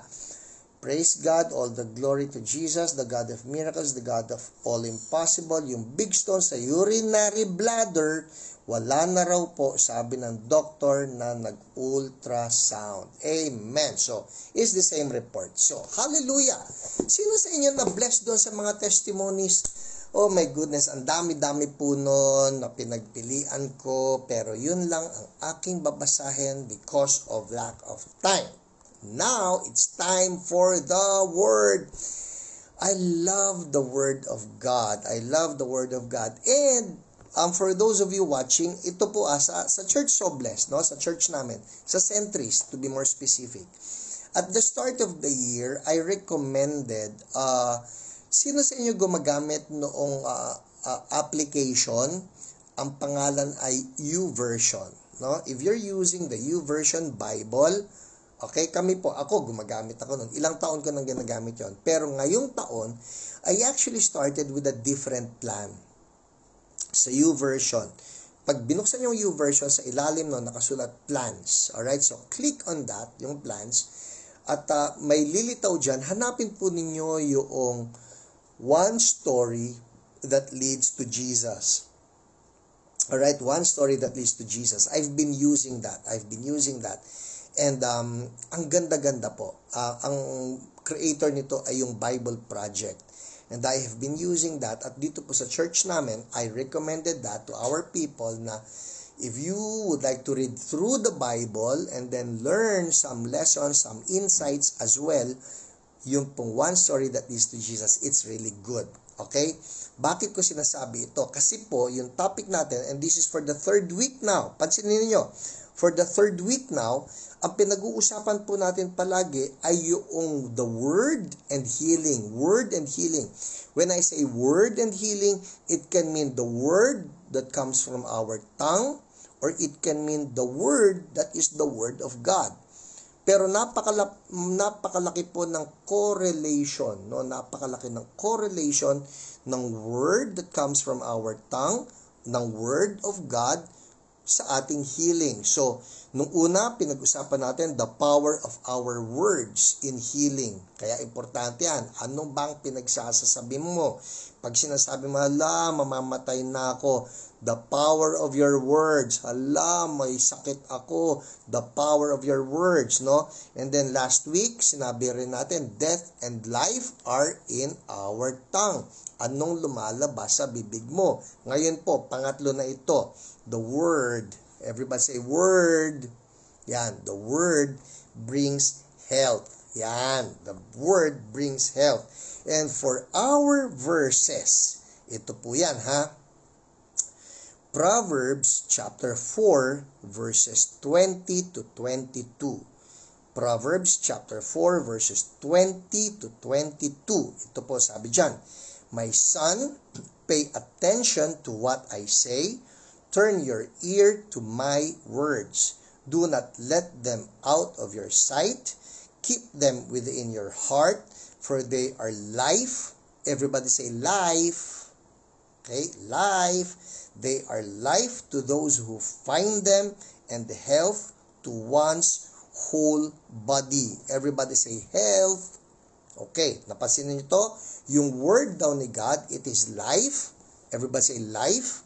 Praise God, all the glory to Jesus, the God of miracles, the God of all impossible. Yung big stone sa urinary bladder, wala na raw po, sabi ng doctor na nag-ultrasound. Amen. So, it's the same report. So, hallelujah. Sino sa inyo na blessed doon sa mga testimonies? Oh my goodness, ang dami-dami po nun na pinagpilian ko, pero yun lang ang aking babasahin because of lack of time. Now, it's time for the Word. I love the Word of God. I love the Word of God. And for those of you watching, ito po sa Church Sobless, no? Sa church namin, sa Centris, to be more specific. At the start of the year, I recommended, sino sa inyo gumagamit noong application, ang pangalan ay YouVersion. No? If you're using the YouVersion Bible, okay, ako gumagamit ako nun. Ilang taon ko nang ginagamit yon. Pero ngayong taon, I actually started with a different plan sa YouVersion. Pag binuksan yung YouVersion, sa ilalim no, nakasulat plans. Alright, so click on that, yung plans. At may lilitaw dyan, hanapin po ninyo yung one story that leads to Jesus. Alright, one story that leads to Jesus. I've been using that. And ang ganda-ganda po. Ang creator nito ay yung Bible Project. And I have been using that. At dito po sa church namin, I recommended that to our people na if you would like to read through the Bible and then learn some lessons, some insights as well, yung pong one story that leads to Jesus, it's really good. Okay? Bakit ko sinasabi ito? Kasi po, yung topic natin, and this is for the third week now. Pansinin niyo, for the third week now, ang pinag-uusapan po natin palagi ay yung the word and healing. Word and healing. When I say word and healing, it can mean the word that comes from our tongue, or it can mean the word that is the word of God. Pero napakalaki po ng correlation, no? Napakalaki ng correlation ng word that comes from our tongue, ng word of God sa ating healing. So, nung una, pinag-usapan natin the power of our words in healing. Kaya importante yan. Ano bang pinagsasasabi mo? Pag sinasabi mo, hala, mamamatay na ako. The power of your words. Hala, may sakit ako. The power of your words, no? And then last week, sinabi rin natin, death and life are in our tongue. Anong lumalabas sa bibig mo? Ngayon po, pangatlo na ito. The word. Everybody say word. Yan. The word brings health. Yan. The word brings health. And for our verses, ito po yan, ha? Proverbs chapter 4 verses 20 to 22. Proverbs chapter 4 verses 20 to 22. Ito po sabi dyan. My son, pay attention to what I say. Turn your ear to my words. Do not let them out of your sight. Keep them within your heart, for they are life. Everybody say life. Okay, life. They are life to those who find them, and health to one's whole body. Everybody say health. Okay, napansin niyo to? Yung word daw ni God, it is life. Everybody say life.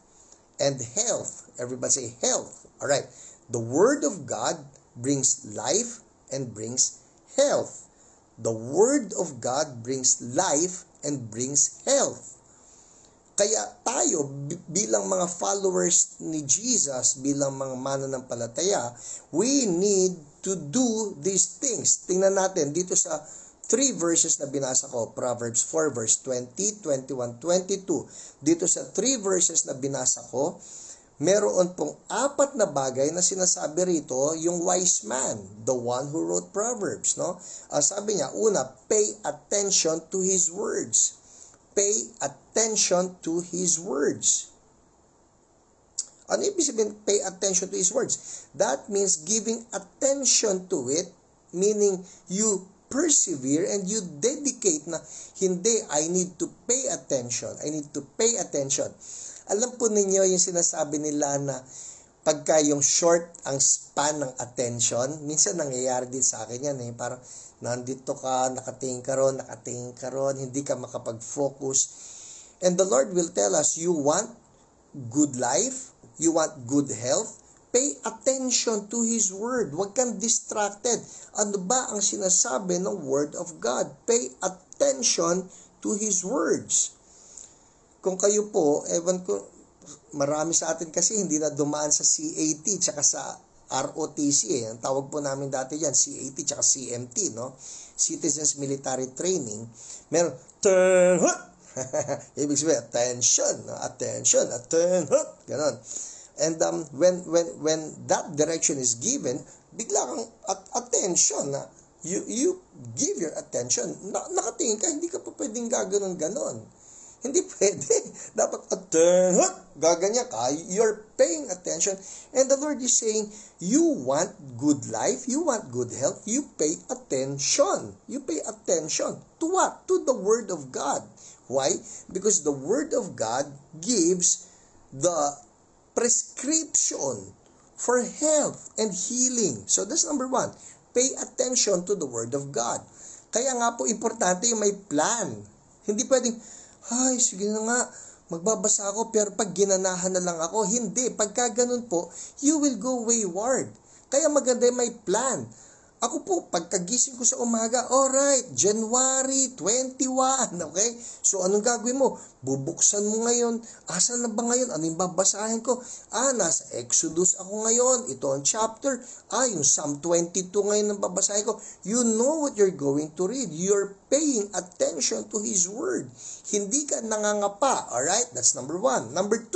And health. Everybody say health. Alright. The word of God brings life and brings health. The word of God brings life and brings health. Kaya tayo, bilang mga followers ni Jesus, bilang mga mananampalataya, we need to do these things. Tingnan natin dito sa 3 verses na binasa ko, Proverbs 4 verse 20, 21, 22. Dito sa 3 verses na binasa ko, meron pong 4 na bagay na sinasabi rito yung wise man, the one who wrote Proverbs, no? Sabi niya, una, pay attention to his words. Pay attention to his words. Ano ibig sabihin, pay attention to his words? That means giving attention to it, meaning you persevere and you dedicate na, hindi, I need to pay attention. I need to pay attention. Alam po ninyo yung sinasabi nila na pagka yung short ang span ng attention, minsan nangyayari din sa akin yan eh, parang nandito ka, nakatingin ka ron, hindi ka makapag-focus. And the Lord will tell us, you want good life, you want good health, pay attention to His Word. Huwag kang distracted. Ano ba ang sinasabi ng Word of God? Pay attention to His words. Kung kayo po, ewan ko, marami sa atin kasi hindi na dumaan sa CAT tsaka sa ROTC eh. Ang tawag po namin dati yan, CAT tsaka CMT, no? Citizens Military Training. Meron, turn, ibig sabihin, attention, no? Attention, ganon. And when that direction is given, bigla kang attention na you give your attention. Nakatingin ka, hindi ka pa pwedeng gaganon-ganon. Hindi pwede. Dapat attention, gaganyan ka. You're paying attention. And the Lord is saying, you want good life, you want good health, you pay attention. You pay attention. To what? To the Word of God. Why? Because the Word of God gives the prescription for health and healing. So that's number 1. Pay attention to the Word of God. Kaya nga po importante yung may plan. Hindi pwedeng, ay, sige na nga, magbabasa ako pero pag ginanahan na lang ako. Hindi. Pagka ganun po, you will go wayward. Kaya maganda yung may plan. Ako po, pagkagising ko sa umaga, alright, January 21, okay? So, anong gagawin mo? Bubuksan mo ngayon. Asan na ba ngayon? Ano yung babasahin ko? Nasa Exodus ako ngayon. Ito ang chapter. Yung Psalm 22 ngayon ang babasahin ko. You know what you're going to read. You're paying attention to His Word. Hindi ka nangangapa, alright? That's number 1. Number 2,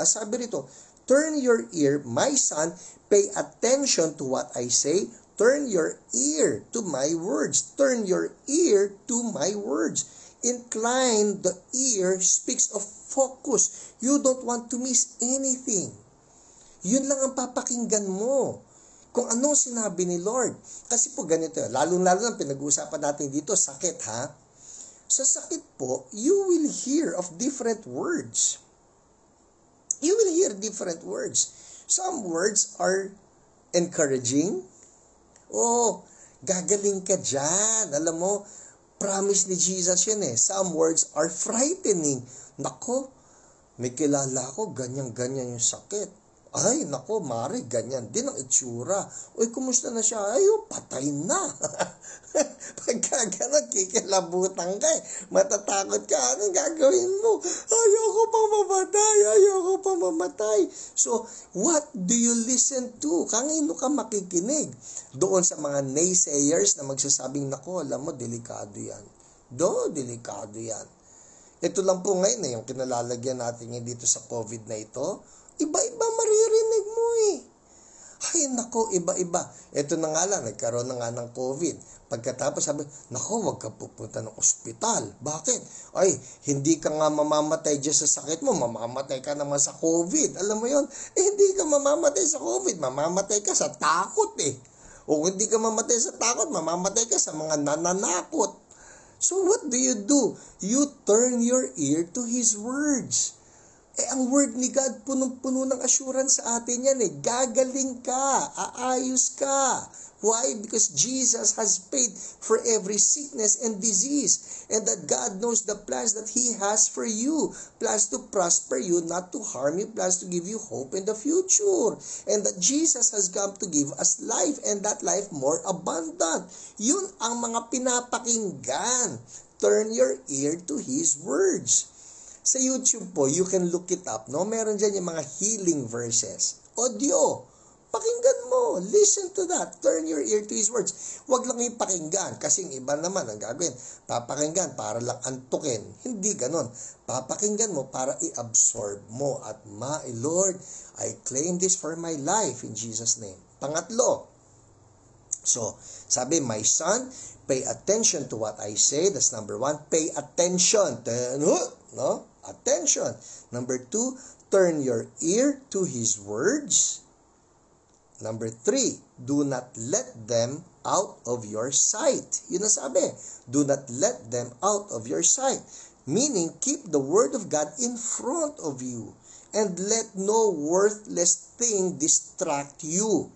sabi rito, turn your ear, my son, pay attention to what I say. Turn your ear to my words. Turn your ear to my words. Incline the ear speaks of focus. You don't want to miss anything. Yun lang ang papakinggan mo. Kung anong sinabi ni Lord. Kasi po ganito, lalo-lalo na pinag-uusapan natin dito, sakit ha. Sa sakit po, you will hear of different words. You will hear different words. Some words are encouraging. Gagaling ka dyan. Alam mo, promise ni Jesus yun eh. Some words are frightening. Nako, may kilala ko, ganyan-ganyan yung sakit. Ay, nako, Mari, ganyan din ang itsura. Uy, kumusta na siya? Patay na. Pagka ganun, kikilabutan ka eh. Matatakot ka. Anong gagawin mo? Ayoko pa mamatay. So, what do you listen to? Kanino ka makikinig? Doon sa mga naysayers na magsasabing, nako, alam mo, delikado yan. Delikado yan. Ito lang po ngayon yung kinalalagyan natin dito sa COVID na ito. Iba-iba maririnig mo eh. Ay, nako, iba-iba. Ito na nga lang, nagkaroon na nga ng COVID. Pagkatapos sabi, nako, wag ka pupunta ng ospital. Bakit? Ay, hindi ka nga mamamatay dyan sa sakit mo, mamamatay ka naman sa COVID. Alam mo yon? Hindi ka mamamatay sa COVID, mamamatay ka sa takot eh. O hindi ka mamamatay sa takot, mamamatay ka sa mga nananakot. So what do? You turn your ear to His words. Ang word ni God, punong-puno ng assurance sa atin yan eh. Gagaling ka, aayos ka. Why? Because Jesus has paid for every sickness and disease. And that God knows the plans that He has for you. Plans to prosper you, not to harm you. Plans to give you hope in the future. And that Jesus has come to give us life, and that life more abundant. Yun ang mga pinapakinggan. Turn your ear to His words. Sa YouTube po, you can look it up, no? Meron dyan yung mga healing verses. Audio. Pakinggan mo. Listen to that. Turn your ear to His words. Huwag lang yung pakinggan. Kasi yung iba naman ang gagawin. Papakinggan para lang antukin. Hindi ganon. Papakinggan mo para i-absorb mo. At Lord, I claim this for my life in Jesus' name. Pangatlo. So, sabi, my son, pay attention to what I say. That's number 1. Pay attention. No? Attention. Number 2, turn your ear to His words. Number 3, do not let them out of your sight. Yun ang sabi. Do not let them out of your sight. Meaning, keep the Word of God in front of you. And let no worthless thing distract you.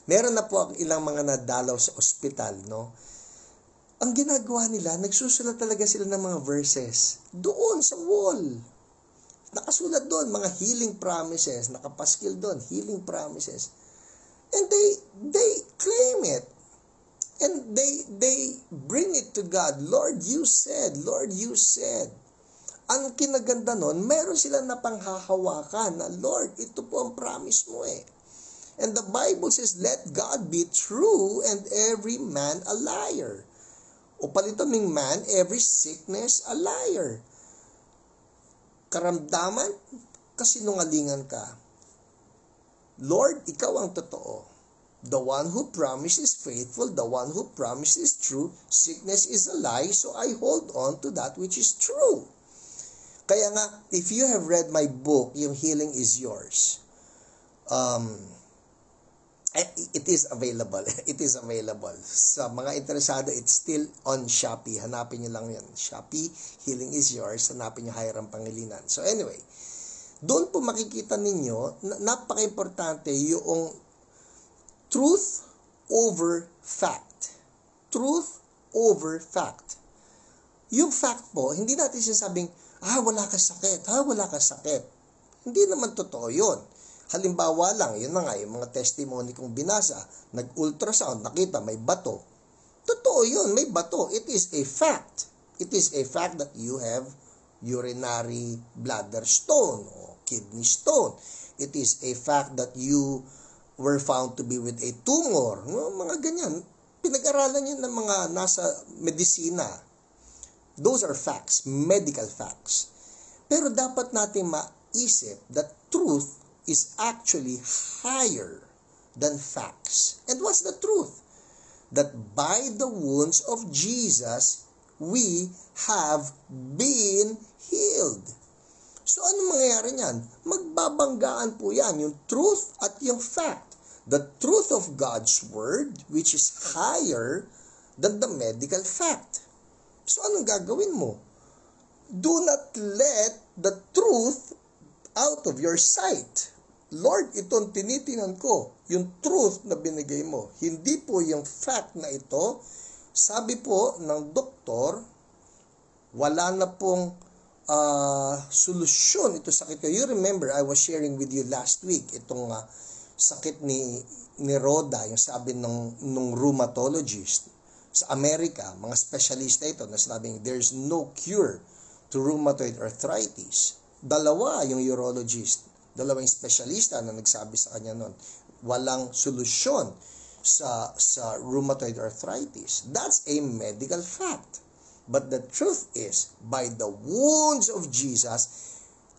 Meron na po ang ilang mga nadalaw sa ospital, no? Ang ginagawa nila, nagsusulat talaga sila ng mga verses. Doon sa wall. Nakasulat doon, mga healing promises. Nakapaskil doon, healing promises. And they claim it. And they bring it to God. Lord, you said. Lord, you said. Ang kinaganda nun, meron sila na panghahawakan na, Lord, ito po ang promise mo eh. And the Bible says, let God be true and every man a liar. O palitaming man, every sickness a liar. Karamdaman, kasinungalingan ka. Lord, ikaw ang totoo. The one who promises faithful, the one who promises true. Sickness is a lie, so I hold on to that which is true. Kaya nga, if you have read my book, yung Healing is Yours, it is available. It is available. Sa mga interesado, it's still on Shopee. Hanapin nyo lang yan. Shopee, Healing is Yours. Hanapin nyo Hiram Pangilinan. So anyway, doon po makikita ninyo, napaka-importante yung truth over fact. Truth over fact. Yung fact po, hindi natin sinasabing, wala ka sakit. Wala ka sakit. Hindi naman totoo yun. Halimbawa lang, yun na nga, yung mga testimony kong binasa, nag-ultrasound, nakita may bato. Totoo yun, may bato. It is a fact. It is a fact that you have urinary bladder stone o kidney stone. It is a fact that you were found to be with a tumor. Mga ganyan. Pinag-aralan yun ng mga nasa medisina. Those are facts, medical facts. Pero dapat natin maisip that truth is actually higher than facts. And what's the truth? That by the wounds of Jesus, we have been healed. So, ano mangyayari niyan? Magbabanggaan po yan, yung truth at yung fact. The truth of God's Word, which is higher than the medical fact. So, anong gagawin mo? Do not let the truth out of your sight. Lord, itong tinitinan ko, yung truth na binigay mo. Hindi po yung fact na ito. Sabi po ng doktor, wala na pong solusyon ito sakit ko. You remember, I was sharing with you last week, itong sakit ni Rhoda, yung sabi nung rheumatologist. Sa Amerika, mga specialista ito na sinabing, there's no cure to rheumatoid arthritis. Dalawa yung urologist, dalawang specialista na nagsabi sa kanya noon, walang solusyon sa rheumatoid arthritis. That's a medical fact. But the truth is, by the wounds of Jesus,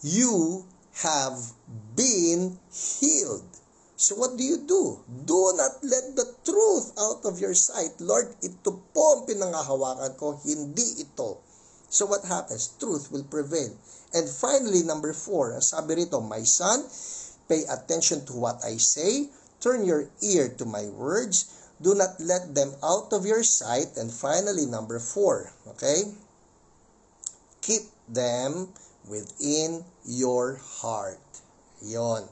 you have been healed. So what do you do? Do not let the truth out of your sight. Lord, ito po ang pinangahawakan ko, hindi ito. So what happens? Truth will prevail. And finally, number 4, ang sabi rito, my son, pay attention to what I say, turn your ear to my words, do not let them out of your sight. And finally, number 4, okay? Keep them within your heart. Yon.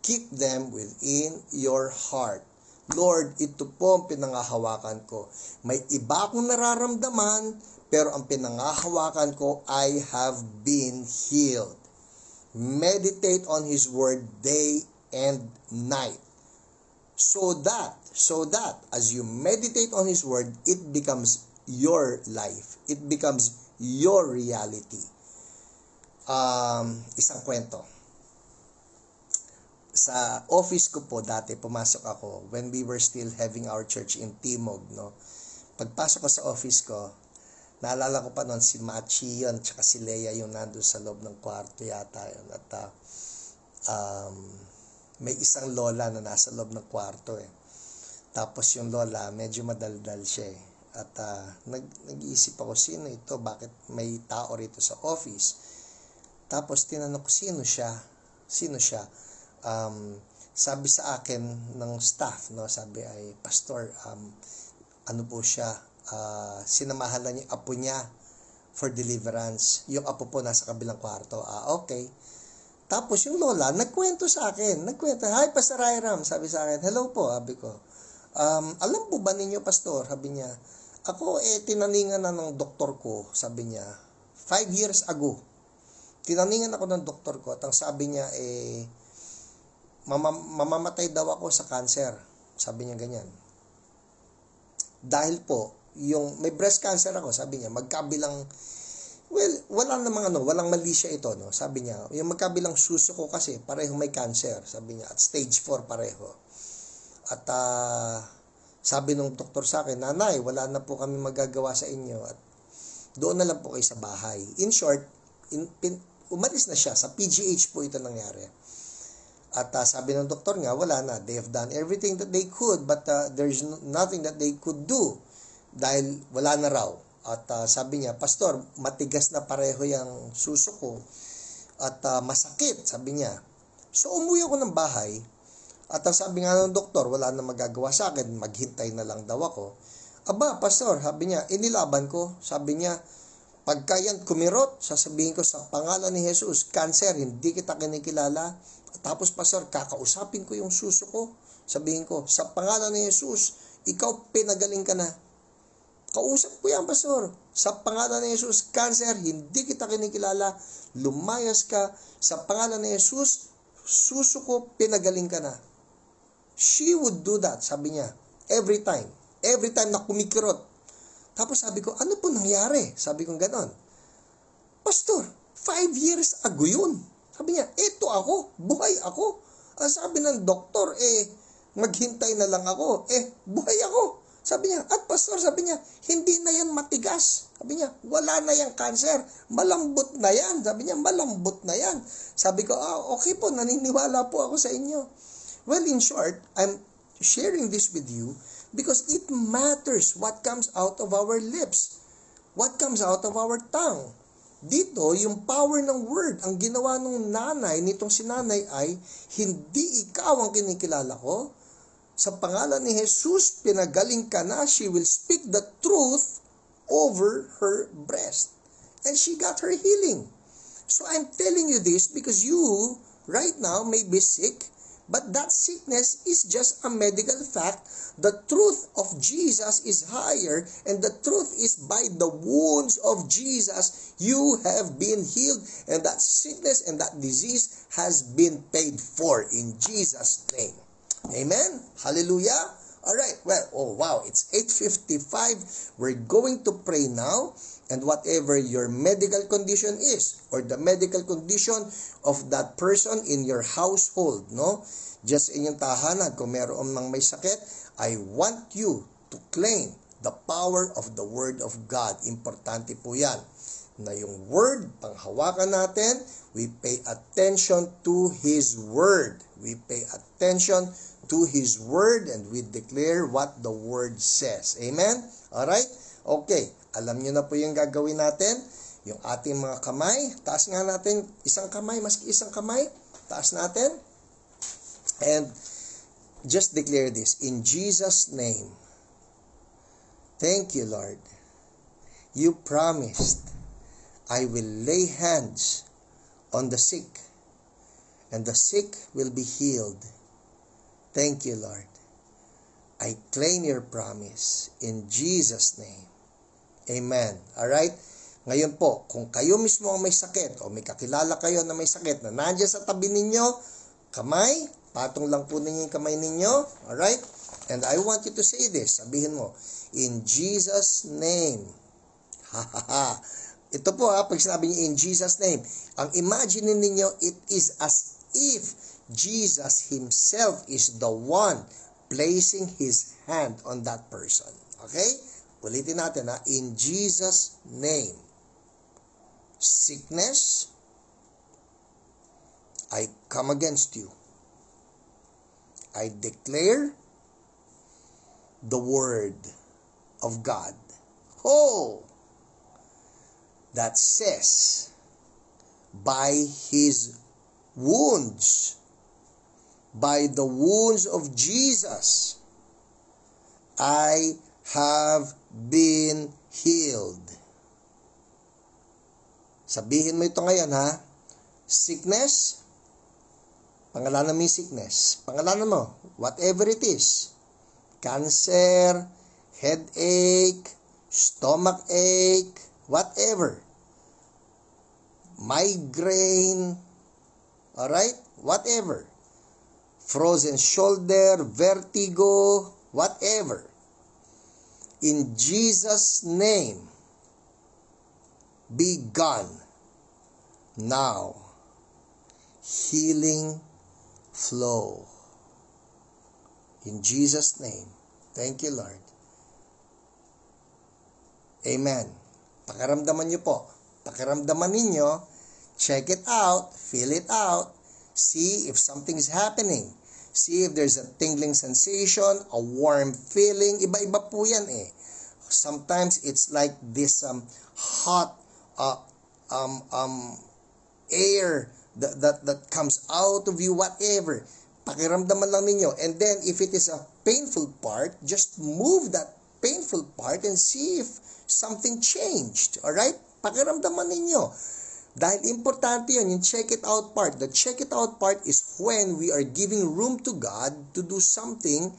Keep them within your heart. Lord, ito po ang pinangahawakan ko. May iba akong nararamdaman, pero ang pinangahawakan ko, I have been healed. Meditate on His Word day and night. So that, as you meditate on His Word, it becomes your life. It becomes your reality. Isang kwento. Sa office ko po dati, pumasok ako when we were still having our church in Timog, no? Pagpasok ko sa office ko, naalala ko pa noon si Machi yun, tsaka si Leia yung nandun sa loob ng kwarto yata yun. At may isang lola na nasa loob ng kwarto eh. Tapos yung lola, medyo madaldal siya eh. At nag-iisip ako, sino ito? Bakit may tao rito sa office? Tapos tinanong ko, sino siya? Sabi sa akin ng staff, no, sabi ay, Pastor, ano po siya, sinamahan lang yung apo niya for deliverance. Yung apo po nasa kabilang kwarto. Okay. Tapos yung lola, nagkwento sa akin. Hi, Pastor Hiram, sabi sa akin. Hello po, sabi ko. Alam po ba ninyo, Pastor? Sabi niya, ako tinaningan na ng doktor ko, sabi niya, 5 years ago. Tinaningan ako ng doktor ko at ang sabi niya, mamamatay daw ako sa cancer. Sabi niya ganyan. Dahil po, yung may breast cancer ako, sabi niya, magkabilang, walang mali siya ito, no? Sabi niya, yung magkabilang suso ko kasi, pareho may cancer, sabi niya, at stage 4 pareho. At sabi ng doktor sa akin, nanay, wala na po kami magagawa sa inyo, at doon na lang po kayo sa bahay. In short, umalis na siya, sa PGH po ito nangyari. At sabi ng doktor nga, wala na. They have done everything that they could, but there's nothing that they could do dahil wala na raw. At sabi niya, Pastor, matigas na pareho yung suso ko at masakit, sabi niya. So, umuwi ako ng bahay at sabi nga ng doktor, wala na magagawa sa akin, maghintay na lang daw ako. Aba, Pastor, sabi niya, inilaban ko. Sabi niya, pagka yan kumirot, sasabihin ko sa pangalan ni Jesus, cancer, hindi kita kinikilala. Tapos, Pastor, kakausapin ko yung suso ko. Sabihin ko, sa pangalan ni Jesus, ikaw pinagaling ka na. Kausap ko yan, Pastor. Sa pangalan ni Jesus, cancer, hindi kita kinikilala. Lumayas ka. Sa pangalan ni Jesus, susuko, pinagaling ka na. She would do that, sabi niya. Every time. Every time na kumikirot. Tapos sabi ko, ano po nangyari? Sabi ko ganon. Pastor, 5 years ago yun. Sabi niya, eto ako, buhay ako. Ang sabi ng doktor, maghintay na lang ako. Buhay ako. Sabi niya, at pastor, sabi niya, hindi na yan matigas. Sabi niya, wala na yung cancer. Malambot na yan. Sabi niya, malambot na yan. Sabi ko, okay po, naniniwala po ako sa inyo. Well, in short, I'm sharing this with you because it matters what comes out of our lips. What comes out of our tongue. Dito, yung power ng word, ang ginawa ng nanay, nitong si nanay ay, hindi ikaw ang kinikilala ko. Sa pangalan ni Jesus, pinagaling ka na. She will speak the truth over her breast. And she got her healing. So I'm telling you this because you, right now, may be sick, but that sickness is just a medical fact. The truth of Jesus is higher, and the truth is by the wounds of Jesus, you have been healed, and that sickness and that disease has been paid for in Jesus' name. Amen? Hallelujah? Alright, well, it's 8:55. We're going to pray now, and whatever your medical condition is, or the medical condition of that person in your household, no? Just inyong tahanan, kung meron mang may sakit, I want you to claim the power of the Word of God. Importante po yan. Na yung Word, panghawakan natin, we pay attention to His Word. We pay attention to His Word and we declare what the Word says. Amen? Alright? Okay. Alam nyo na po yung gagawin natin. Yung ating mga kamay. Taas nga natin isang kamay, maski isang kamay. Taas natin. And just declare this. In Jesus' name. Thank you, Lord. You promised I will lay hands on the sick, and the sick will be healed. Thank you, Lord. I claim your promise in Jesus' name. Amen. Alright? Ngayon po, kung kayo mismo ang may sakit o may kakilala kayo na may sakit na nandiyan sa tabi ninyo, kamay, patong lang po ninyo yung kamay ninyo. Alright? And I want you to say this. Sabihin mo, in Jesus' name. Ito po pag sinabi niyo in Jesus' name, ang imagine ninyo, it is as if Jesus Himself is the one placing His hand on that person. Okay? Ulitin natin in Jesus' name. Sickness, I come against you. I declare the Word of God. That says, by His wounds, by the wounds of Jesus, I have been healed. Sabihin mo ito ngayon Sickness, pangalanan mo yung sickness. Pangalanan mo, whatever it is. Cancer, headache, stomach ache, whatever. Migraine, alright? Whatever. Frozen shoulder, vertigo, whatever. In Jesus' name, be gone. Now, healing flow. In Jesus' name. Thank you, Lord. Amen. Pakiramdaman niyo po. Pakiramdaman ninyo. Check it out. Feel it out. See if something's happening. See if there's a tingling sensation, a warm feeling. Iba-iba po yan Sometimes it's like this hot air that comes out of you, whatever. Pakiramdaman lang ninyo. And then if it is a painful part, just move that painful part and see if something changed. Alright? Pakiramdaman ninyo. Dahil importante yun, yung check it out part. The check it out part is when we are giving room to God to do something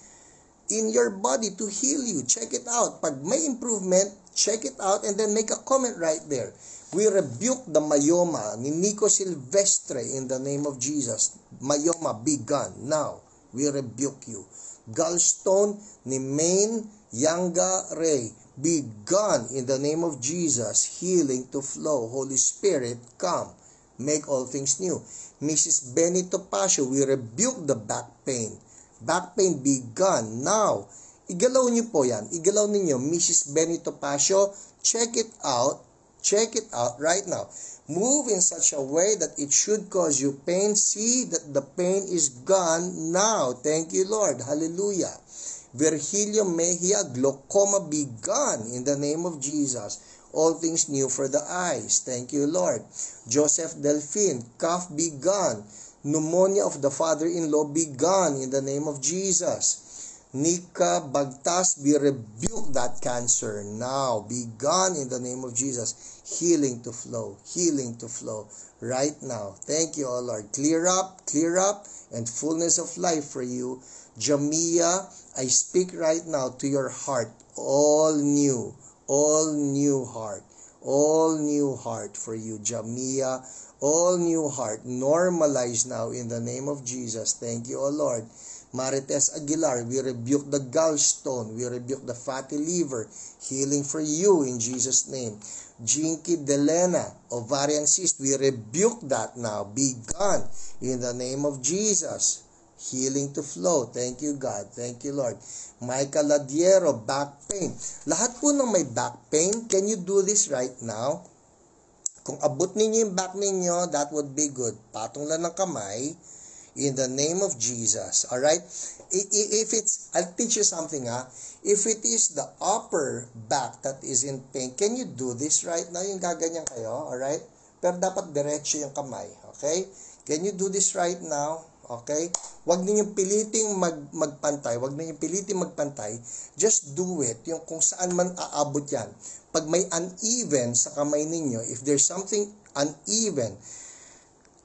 in your body to heal you. Check it out. Pag may improvement, check it out and then make a comment right there. We rebuke the myoma ni Nico Silvestre in the name of Jesus. Myoma, be gone now. We rebuke you. Gallstone ni Maine Yanga Ray, be gone in the name of Jesus. Healing to flow. Holy Spirit, come. Make all things new. Mrs. Benito Pasio, we rebuke the back pain. Back pain, be gone now. Igalaw niyo po yan. Igalaw ninyo. Mrs. Benito Pasio, check it out. Check it out right now. Move in such a way that it should cause you pain. See that the pain is gone now. Thank you, Lord. Hallelujah. Virgilio Mejia, glaucoma, be gone in the name of Jesus. All things new for the eyes. Thank you, Lord. Joseph Delphine, cough, be gone. Pneumonia of the father-in-law, be gone in the name of Jesus. Nika Bagtas, we rebuke that cancer now. Be gone in the name of Jesus. Healing to flow. Healing to flow right now. Thank you, O Lord. Clear up, and fullness of life for you. Jamia, I speak right now to your heart. All new heart. All new heart for you, Jamia. All new heart. Normalize now in the name of Jesus. Thank you, O Lord. Marites Aguilar, we rebuke the gallstone. We rebuke the fatty liver. Healing for you in Jesus' name. Jinky Delena, ovarian cyst, we rebuke that now. Be gone in the name of Jesus. Healing to flow. Thank you, God. Thank you, Lord. Michael Ladiero, back pain. Lahat po ng may back pain, can you do this right now? Kung abot ninyo yung back ninyo, that would be good. Patong lang ng kamay. In the name of Jesus. Alright? If it's, I'll teach you something If it is the upper back that is in pain, can you do this right now? Yung gaganyan kayo, alright? Pero dapat diretso yung kamay, okay? Can you do this right now? Okay? Huwag ninyong piliting magpantay. Huwag ninyong piliting magpantay. Just do it. Yung kung saan man aabot yan. Pag may uneven sa kamay ninyo, if there's something uneven,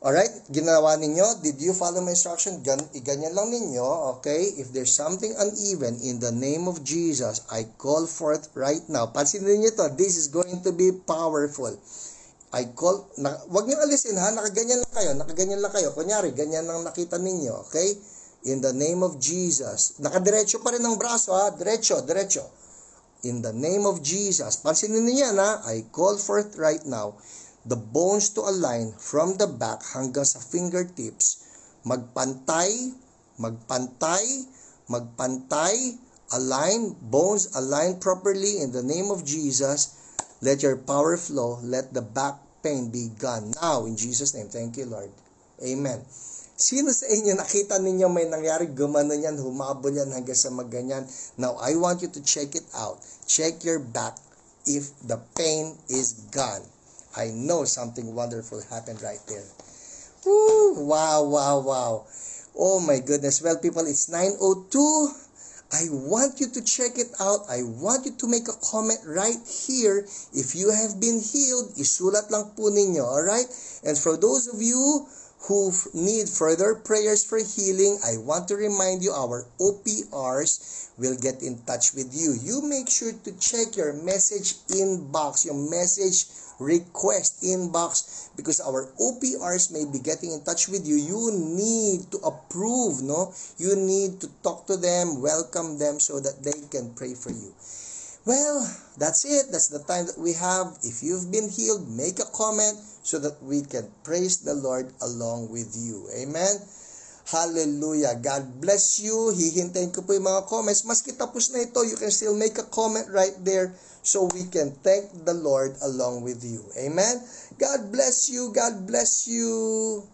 alright, ginawa ninyo, did you follow my instruction? Ganyan lang ninyo, okay? If there's something uneven, in the name of Jesus, I call forth right now. Pansinin niyo to, this is going to be powerful. Wag niyo alisin nakaganyan lang kayo. Kunyari, ganyan lang nakita ninyo, okay? In the name of Jesus. Nakadiretso pa rin ang braso, diretso. In the name of Jesus. Pansinin niyo yan, I call forth right now the bones to align from the back hanggang sa fingertips. Magpantay, align, bones align properly in the name of Jesus. Let your power flow. Let the back pain be gone now in Jesus' name. Thank you, Lord. Amen. Sino sa inyo nakita ninyo may nangyari gumano yan, humabol yan hanggang sa maganyan? Now, I want you to check it out. Check your back if the pain is gone. I know something wonderful happened right there. Woo! Wow. Oh my goodness. Well, people, it's 9:02. I want you to check it out. I want you to make a comment right here. If you have been healed, isulat lang po ninyo, alright? And for those of you who need further prayers for healing, I want to remind you our OPRs will get in touch with you. You make sure to check your message inbox, your message request inbox, because our OPRs may be getting in touch with you. You need to approve, no? You need to talk to them, welcome them so that they can pray for you. Well, that's it. That's the time that we have. If you've been healed, make a comment so that we can praise the Lord along with you. Amen? Hallelujah. God bless you. Hihintayin ko po yung mga comments. Maski tapos na ito, you can still make a comment right there so we can thank the Lord along with you. Amen? God bless you. God bless you.